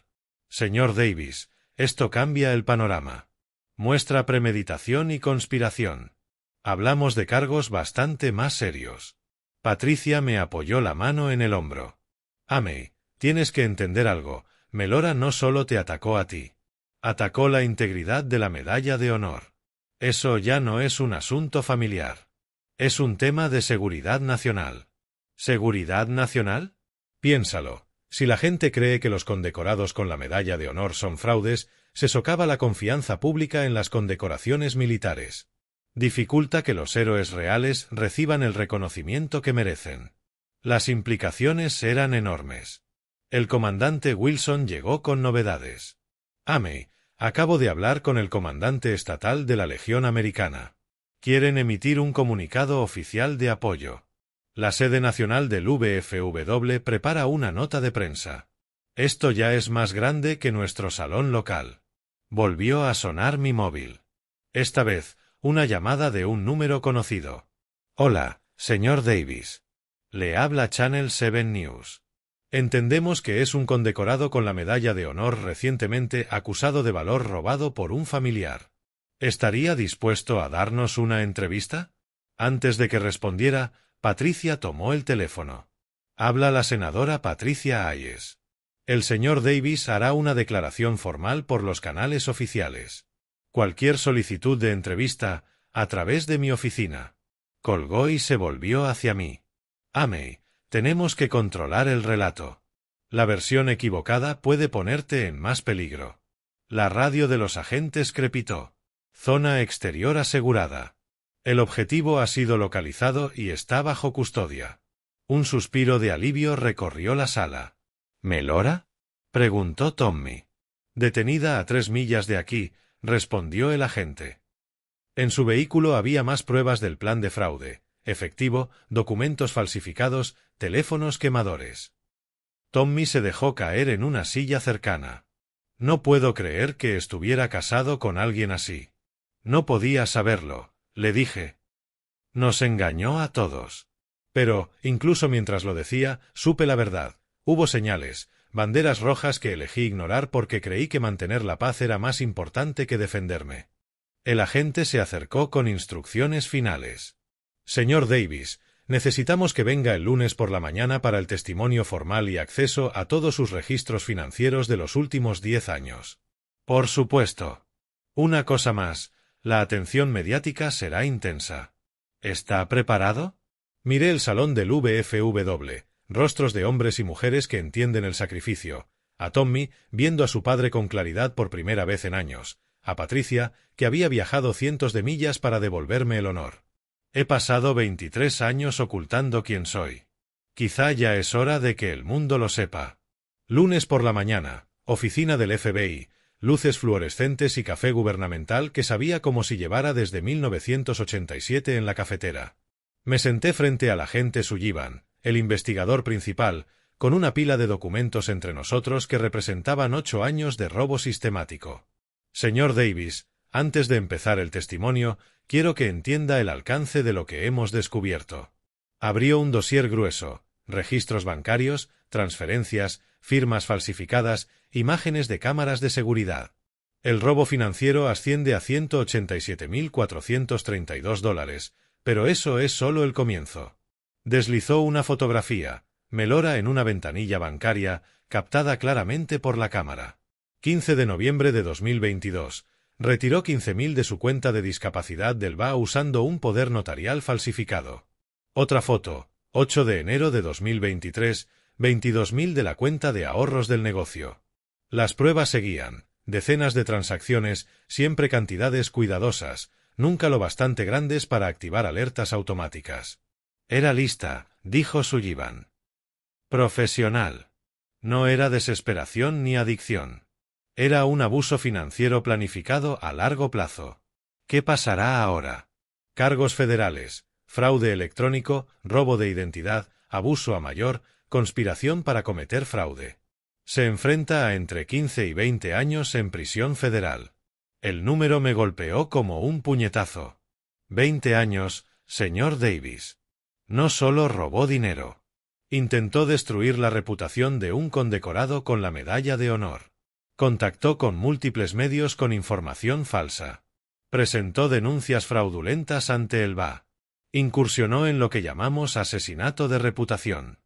Señor Davis, esto cambia el panorama. Muestra premeditación y conspiración. Hablamos de cargos bastante más serios. Patricia me apoyó la mano en el hombro. Amey, tienes que entender algo. Melora no solo te atacó a ti. Atacó la integridad de la medalla de honor. Eso ya no es un asunto familiar. Es un tema de seguridad nacional. ¿Seguridad nacional? Piénsalo. Si la gente cree que los condecorados con la medalla de honor son fraudes, se socava la confianza pública en las condecoraciones militares. Dificulta que los héroes reales reciban el reconocimiento que merecen. Las implicaciones eran enormes. El comandante Wilson llegó con novedades. Amey, acabo de hablar con el comandante estatal de la Legión Americana. Quieren emitir un comunicado oficial de apoyo. La sede nacional del VFW prepara una nota de prensa. Esto ya es más grande que nuestro salón local. Volvió a sonar mi móvil. Esta vez, una llamada de un número conocido. Hola, señor Davis. Le habla Channel 7 News. Entendemos que es un condecorado con la medalla de honor recientemente acusado de valor robado por un familiar. ¿Estaría dispuesto a darnos una entrevista? Antes de que respondiera, Patricia tomó el teléfono. Habla la senadora Patricia Hayes. El señor Davis hará una declaración formal por los canales oficiales. Cualquier solicitud de entrevista, a través de mi oficina. Colgó y se volvió hacia mí. Amey, tenemos que controlar el relato. La versión equivocada puede ponerte en más peligro. La radio de los agentes crepitó. Zona exterior asegurada. El objetivo ha sido localizado y está bajo custodia. Un suspiro de alivio recorrió la sala. ¿Melora? Preguntó Tommy. Detenida a 3 millas de aquí, respondió el agente. En su vehículo había más pruebas del plan de fraude, efectivo, documentos falsificados, teléfonos quemadores. Tommy se dejó caer en una silla cercana. No puedo creer que estuviera casado con alguien así. No podía saberlo, le dije. Nos engañó a todos. Pero, incluso mientras lo decía, supe la verdad. Hubo señales, banderas rojas que elegí ignorar porque creí que mantener la paz era más importante que defenderme. El agente se acercó con instrucciones finales. Señor Davis, necesitamos que venga el lunes por la mañana para el testimonio formal y acceso a todos sus registros financieros de los últimos 10 años. Por supuesto. Una cosa más, la atención mediática será intensa. ¿Está preparado? Miré el salón del VFW. Rostros de hombres y mujeres que entienden el sacrificio, a Tommy, viendo a su padre con claridad por primera vez en años, a Patricia, que había viajado cientos de millas para devolverme el honor. He pasado 23 años ocultando quién soy. Quizá ya es hora de que el mundo lo sepa. Lunes por la mañana, oficina del FBI, luces fluorescentes y café gubernamental que sabía como si llevara desde 1987 en la cafetera. Me senté frente al agente Sullivan, el investigador principal, con una pila de documentos entre nosotros que representaban 8 años de robo sistemático. Señor Davis, antes de empezar el testimonio, quiero que entienda el alcance de lo que hemos descubierto. Abrió un dossier grueso, registros bancarios, transferencias, firmas falsificadas, imágenes de cámaras de seguridad. El robo financiero asciende a $187.432, pero eso es solo el comienzo. Deslizó una fotografía, Melora en una ventanilla bancaria, captada claramente por la cámara. 15 de noviembre de 2022. Retiró 15.000 de su cuenta de discapacidad del BA usando un poder notarial falsificado. Otra foto. 8 de enero de 2023. 22.000 de la cuenta de ahorros del negocio. Las pruebas seguían. Decenas de transacciones, siempre cantidades cuidadosas, nunca lo bastante grandes para activar alertas automáticas. Era lista, dijo Sullivan. Profesional. No era desesperación ni adicción. Era un abuso financiero planificado a largo plazo. ¿Qué pasará ahora? Cargos federales, fraude electrónico, robo de identidad, abuso a mayor, conspiración para cometer fraude. Se enfrenta a entre 15 y 20 años en prisión federal. El número me golpeó como un puñetazo. 20 años, señor Davis. No solo robó dinero. Intentó destruir la reputación de un condecorado con la medalla de honor. Contactó con múltiples medios con información falsa. Presentó denuncias fraudulentas ante el BA. Incursionó en lo que llamamos asesinato de reputación.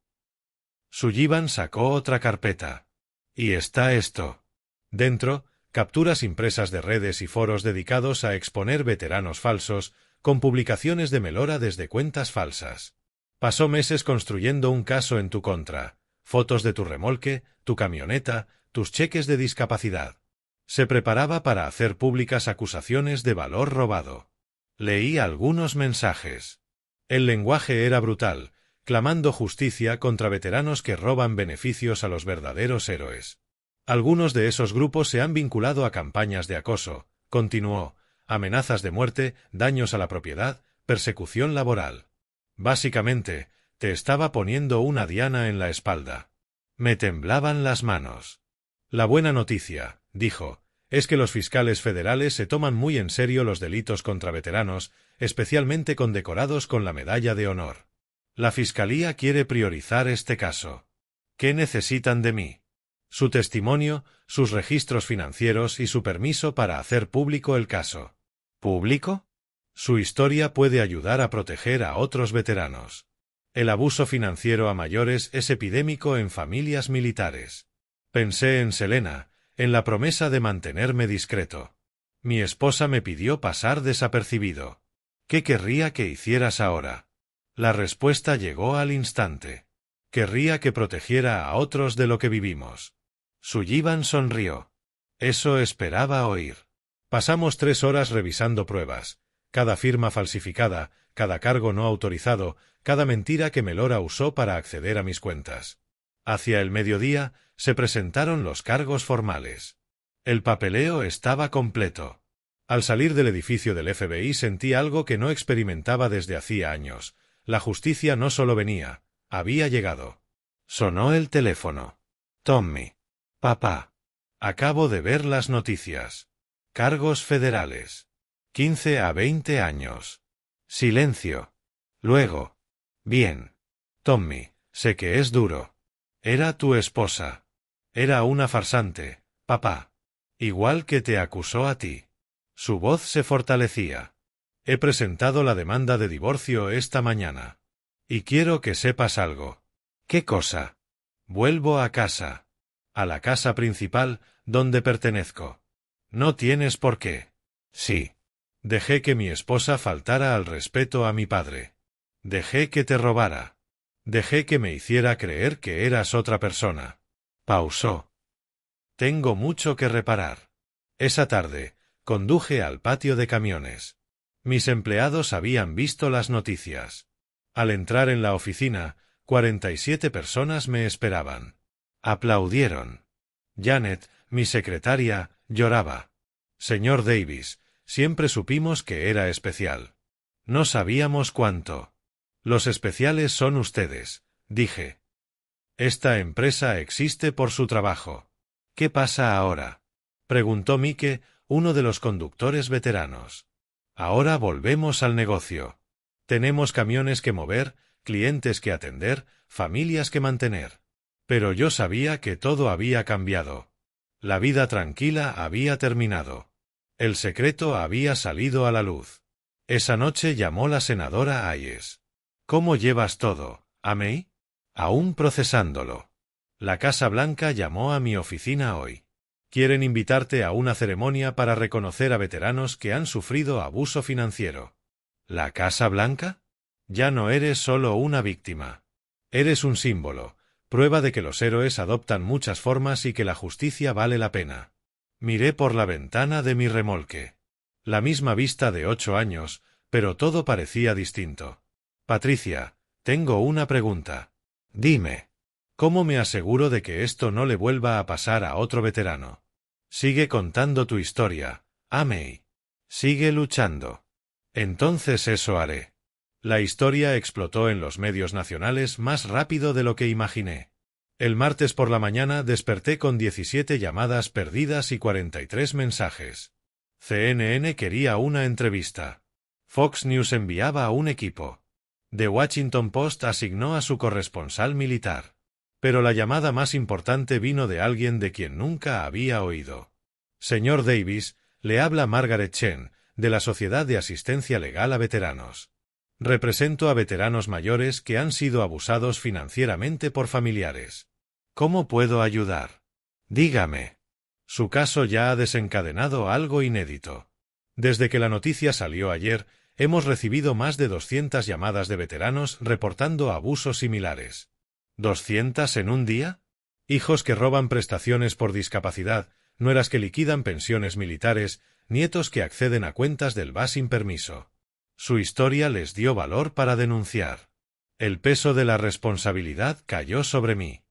Sullivan sacó otra carpeta. Y está esto. Dentro, capturas impresas de redes y foros dedicados a exponer veteranos falsos, con publicaciones de Melora desde cuentas falsas. Pasó meses construyendo un caso en tu contra, fotos de tu remolque, tu camioneta, tus cheques de discapacidad. Se preparaba para hacer públicas acusaciones de valor robado. Leí algunos mensajes. El lenguaje era brutal, clamando justicia contra veteranos que roban beneficios a los verdaderos héroes. Algunos de esos grupos se han vinculado a campañas de acoso, continuó, amenazas de muerte, daños a la propiedad, persecución laboral. Básicamente, te estaba poniendo una diana en la espalda. Me temblaban las manos. La buena noticia, dijo, es que los fiscales federales se toman muy en serio los delitos contra veteranos, especialmente condecorados con la medalla de honor. La fiscalía quiere priorizar este caso. ¿Qué necesitan de mí? Su testimonio, sus registros financieros y su permiso para hacer público el caso. ¿Público? Su historia puede ayudar a proteger a otros veteranos. El abuso financiero a mayores es epidémico en familias militares. Pensé en Selena, en la promesa de mantenerme discreto. Mi esposa me pidió pasar desapercibido. ¿Qué querría que hicieras ahora? La respuesta llegó al instante. Querría que protegiera a otros de lo que vivimos. Sullivan sonrió. Eso esperaba oír. Pasamos 3 horas revisando pruebas. Cada firma falsificada, cada cargo no autorizado, cada mentira que Melora usó para acceder a mis cuentas. Hacia el mediodía, se presentaron los cargos formales. El papeleo estaba completo. Al salir del edificio del FBI sentí algo que no experimentaba desde hacía años. La justicia no solo venía, había llegado. Sonó el teléfono. Tommy. Papá. Acabo de ver las noticias. Cargos federales. 15 a 20 años. Silencio. Luego. Bien. Tommy, sé que es duro. Era tu esposa. Era una farsante, papá. Igual que te acusó a ti. Su voz se fortalecía. He presentado la demanda de divorcio esta mañana. Y quiero que sepas algo. ¿Qué cosa? Vuelvo a casa. A la casa principal, donde pertenezco. No tienes por qué. Sí. Dejé que mi esposa faltara al respeto a mi padre. Dejé que te robara. Dejé que me hiciera creer que eras otra persona. Pausó. Tengo mucho que reparar. Esa tarde, conduje al patio de camiones. Mis empleados habían visto las noticias. Al entrar en la oficina, 47 personas me esperaban. Aplaudieron. Janet, mi secretaria, lloraba. Señor Davis, siempre supimos que era especial. No sabíamos cuánto. Los especiales son ustedes, dije. Esta empresa existe por su trabajo. ¿Qué pasa ahora? Preguntó Mike, uno de los conductores veteranos. Ahora volvemos al negocio. Tenemos camiones que mover, clientes que atender, familias que mantener. Pero yo sabía que todo había cambiado. La vida tranquila había terminado. El secreto había salido a la luz. Esa noche llamó la senadora Hayes. ¿Cómo llevas todo, Amey? Aún procesándolo. La Casa Blanca llamó a mi oficina hoy. Quieren invitarte a una ceremonia para reconocer a veteranos que han sufrido abuso financiero. ¿La Casa Blanca? Ya no eres solo una víctima. Eres un símbolo, prueba de que los héroes adoptan muchas formas y que la justicia vale la pena. Miré por la ventana de mi remolque. La misma vista de 8 años, pero todo parecía distinto. Patricia, tengo una pregunta. Dime. ¿Cómo me aseguro de que esto no le vuelva a pasar a otro veterano? Sigue contando tu historia, Amey. Sigue luchando. Entonces eso haré. La historia explotó en los medios nacionales más rápido de lo que imaginé. El martes por la mañana desperté con 17 llamadas perdidas y 43 mensajes. CNN quería una entrevista. Fox News enviaba a un equipo. The Washington Post asignó a su corresponsal militar. Pero la llamada más importante vino de alguien de quien nunca había oído. Señor Davis, le habla Margaret Chen, de la Sociedad de Asistencia Legal a Veteranos. Represento a veteranos mayores que han sido abusados financieramente por familiares. ¿Cómo puedo ayudar? Dígame. Su caso ya ha desencadenado algo inédito. Desde que la noticia salió ayer, hemos recibido más de 200 llamadas de veteranos reportando abusos similares. ¿200 en un día? Hijos que roban prestaciones por discapacidad, nueras que liquidan pensiones militares, nietos que acceden a cuentas del VA sin permiso. Su historia les dio valor para denunciar. El peso de la responsabilidad cayó sobre mí.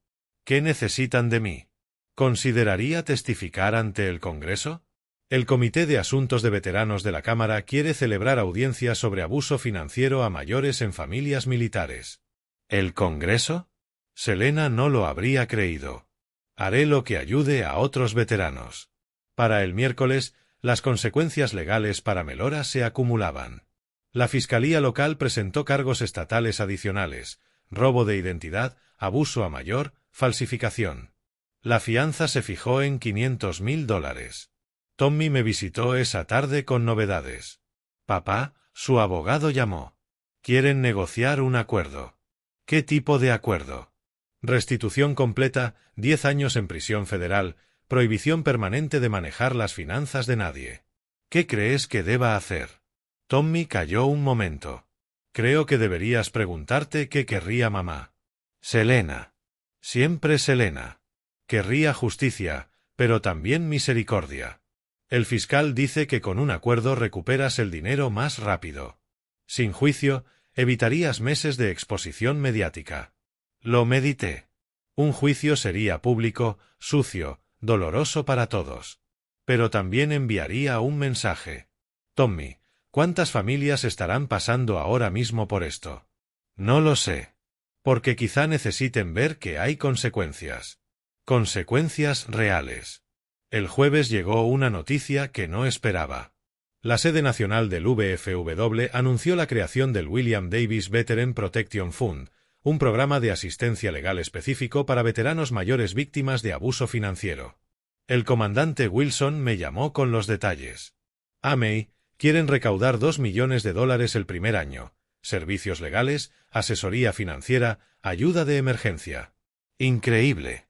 ¿Qué necesitan de mí? ¿Consideraría testificar ante el Congreso? El Comité de Asuntos de Veteranos de la Cámara quiere celebrar audiencias sobre abuso financiero a mayores en familias militares. ¿El Congreso? Selena no lo habría creído. Haré lo que ayude a otros veteranos. Para el miércoles, las consecuencias legales para Melora se acumulaban. La Fiscalía Local presentó cargos estatales adicionales: robo de identidad, abuso a mayor, falsificación. La fianza se fijó en $500,000. Tommy me visitó esa tarde con novedades. Papá, su abogado llamó. Quieren negociar un acuerdo. ¿Qué tipo de acuerdo? Restitución completa, 10 años en prisión federal, prohibición permanente de manejar las finanzas de nadie. ¿Qué crees que deba hacer? Tommy calló un momento. Creo que deberías preguntarte qué querría mamá. Selena. Siempre Selena. Querría justicia, pero también misericordia. El fiscal dice que con un acuerdo recuperas el dinero más rápido. Sin juicio, evitarías meses de exposición mediática. Lo medité. Un juicio sería público, sucio, doloroso para todos. Pero también enviaría un mensaje. Tommy, ¿cuántas familias estarán pasando ahora mismo por esto? No lo sé. Porque quizá necesiten ver que hay consecuencias. Consecuencias reales. El jueves llegó una noticia que no esperaba. La sede nacional del VFW anunció la creación del William Davis Veteran Protection Fund, un programa de asistencia legal específico para veteranos mayores víctimas de abuso financiero. El comandante Wilson me llamó con los detalles. Amey, quieren recaudar $2 millones el primer año. Servicios legales, asesoría financiera, ayuda de emergencia. Increíble.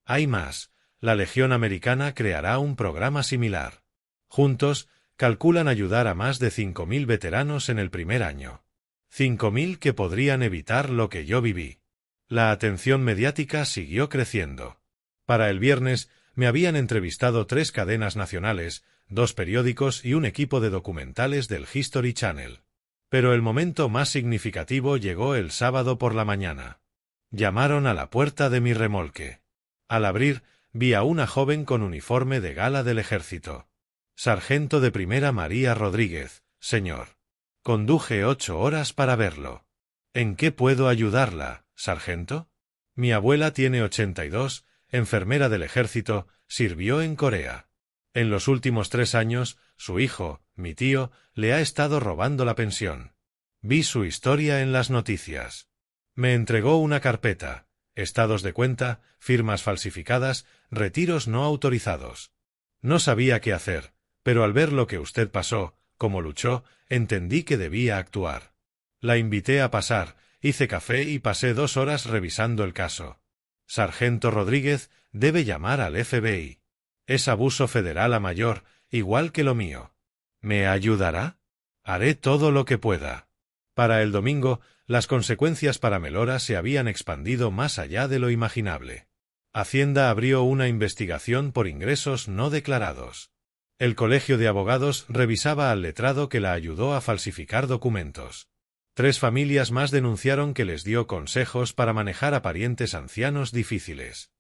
Hay más. La Legión Americana creará un programa similar. Juntos, calculan ayudar a más de 5.000 veteranos en el primer año. 5.000 que podrían evitar lo que yo viví. La atención mediática siguió creciendo. Para el viernes, me habían entrevistado 3 cadenas nacionales, 2 periódicos y un equipo de documentales del History Channel. Pero el momento más significativo llegó el sábado por la mañana. Llamaron a la puerta de mi remolque. Al abrir, vi a una joven con uniforme de gala del ejército. Sargento de primera María Rodríguez, señor. Conduje 8 horas para verlo. ¿En qué puedo ayudarla, sargento? Mi abuela tiene 82, enfermera del ejército, sirvió en Corea. En los últimos 3 años, su hijo, mi tío, le ha estado robando la pensión. Vi su historia en las noticias. Me entregó una carpeta. Estados de cuenta, firmas falsificadas, retiros no autorizados. No sabía qué hacer, pero al ver lo que usted pasó, cómo luchó, entendí que debía actuar. La invité a pasar, hice café y pasé 2 horas revisando el caso. Sargento Rodríguez debe llamar al FBI. Es abuso federal a mayor, igual que lo mío. ¿Me ayudará? Haré todo lo que pueda. Para el domingo, las consecuencias para Melora se habían expandido más allá de lo imaginable. Hacienda abrió una investigación por ingresos no declarados. El Colegio de Abogados revisaba al letrado que la ayudó a falsificar documentos. 3 familias más denunciaron que les dio consejos para manejar a parientes ancianos difíciles.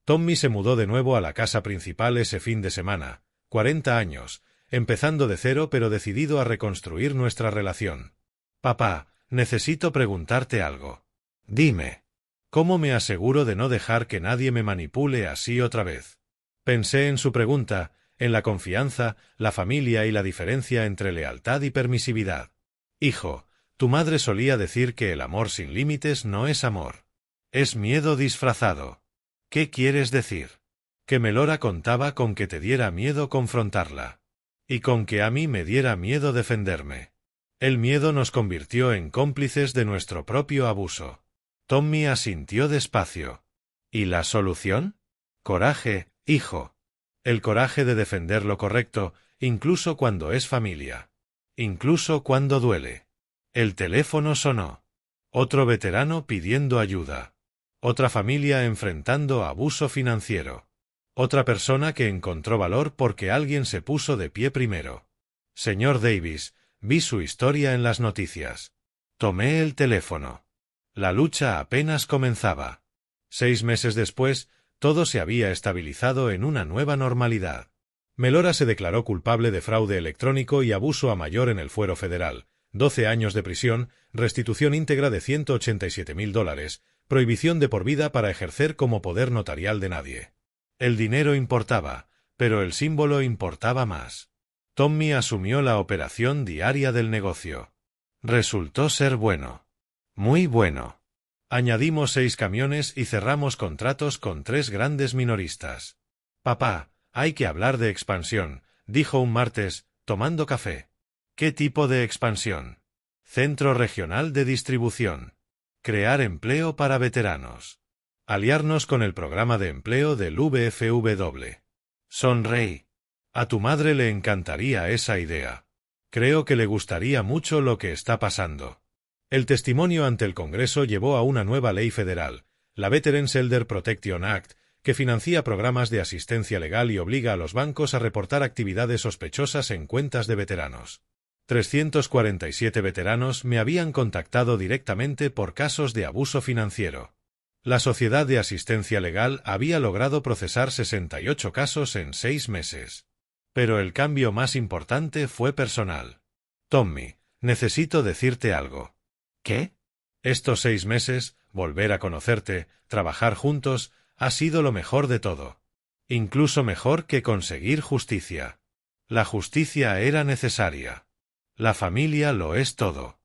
Tommy se mudó de nuevo a la casa principal ese fin de semana, 40 años, empezando de cero pero decidido a reconstruir nuestra relación. Papá, necesito preguntarte algo. Dime. ¿Cómo me aseguro de no dejar que nadie me manipule así otra vez? Pensé en su pregunta, en la confianza, la familia y la diferencia entre lealtad y permisividad. Hijo, tu madre solía decir que el amor sin límites no es amor. Es miedo disfrazado. ¿Qué quieres decir? Que Melora contaba con que te diera miedo confrontarla. Y con que a mí me diera miedo defenderme. El miedo nos convirtió en cómplices de nuestro propio abuso. Tommy asintió despacio. ¿Y la solución? Coraje, hijo. El coraje de defender lo correcto, incluso cuando es familia. Incluso cuando duele. El teléfono sonó. Otro veterano pidiendo ayuda. Otra familia enfrentando abuso financiero. Otra persona que encontró valor porque alguien se puso de pie primero. Señor Davis, vi su historia en las noticias. Tomé el teléfono. La lucha apenas comenzaba. 6 meses después, todo se había estabilizado en una nueva normalidad. Melora se declaró culpable de fraude electrónico y abuso a mayor en el fuero federal, 12 años de prisión, restitución íntegra de $187.000, prohibición de por vida para ejercer como poder notarial de nadie. El dinero importaba, pero el símbolo importaba más. Tommy asumió la operación diaria del negocio. Resultó ser bueno. Muy bueno. Añadimos 6 camiones y cerramos contratos con 3 grandes minoristas. Papá, hay que hablar de expansión, dijo un martes, tomando café. ¿Qué tipo de expansión? Centro regional de distribución. Crear empleo para veteranos. Aliarnos con el programa de empleo del VFW. Sonreí. A tu madre le encantaría esa idea. Creo que le gustaría mucho lo que está pasando. El testimonio ante el Congreso llevó a una nueva ley federal, la Veterans Elder Protection Act, que financia programas de asistencia legal y obliga a los bancos a reportar actividades sospechosas en cuentas de veteranos. 347 veteranos me habían contactado directamente por casos de abuso financiero. La Sociedad de Asistencia Legal había logrado procesar 68 casos en 6 meses. Pero el cambio más importante fue personal. Tommy, necesito decirte algo. ¿Qué? Estos 6 meses, volver a conocerte, trabajar juntos, ha sido lo mejor de todo. Incluso mejor que conseguir justicia. La justicia era necesaria. La familia lo es todo.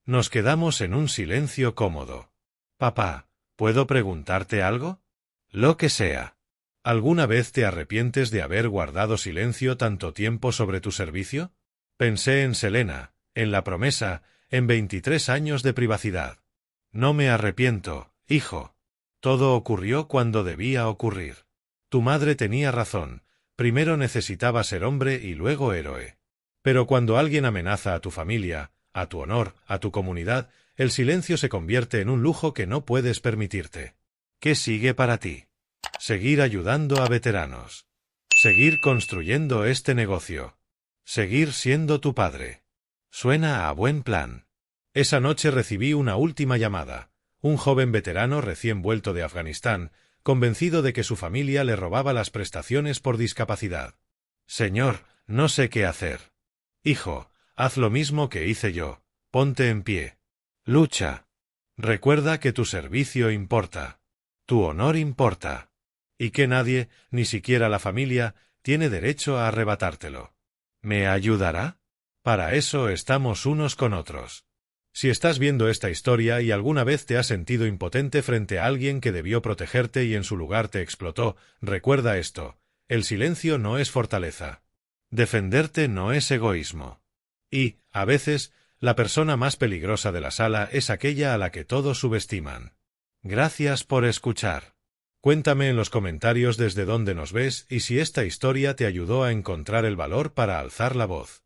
Nos quedamos en un silencio cómodo. Papá, ¿puedo preguntarte algo? Lo que sea. ¿Alguna vez te arrepientes de haber guardado silencio tanto tiempo sobre tu servicio? Pensé en Selena, en la promesa, en 23 años de privacidad. No me arrepiento, hijo. Todo ocurrió cuando debía ocurrir. Tu madre tenía razón, primero necesitaba ser hombre y luego héroe. Pero cuando alguien amenaza a tu familia, a tu honor, a tu comunidad, el silencio se convierte en un lujo que no puedes permitirte. ¿Qué sigue para ti? Seguir ayudando a veteranos. Seguir construyendo este negocio. Seguir siendo tu padre. Suena a buen plan. Esa noche recibí una última llamada. Un joven veterano recién vuelto de Afganistán, convencido de que su familia le robaba las prestaciones por discapacidad. Señor, no sé qué hacer. Hijo, haz lo mismo que hice yo. Ponte en pie. Lucha. Recuerda que tu servicio importa. Tu honor importa. Y que nadie, ni siquiera la familia, tiene derecho a arrebatártelo. ¿Me ayudará? Para eso estamos unos con otros. Si estás viendo esta historia y alguna vez te has sentido impotente frente a alguien que debió protegerte y en su lugar te explotó, recuerda esto: el silencio no es fortaleza. Defenderte no es egoísmo. Y, a veces, La persona más peligrosa de la sala es aquella a la que todos subestiman. Gracias por escuchar. Cuéntame en los comentarios desde dónde nos ves y si esta historia te ayudó a encontrar el valor para alzar la voz.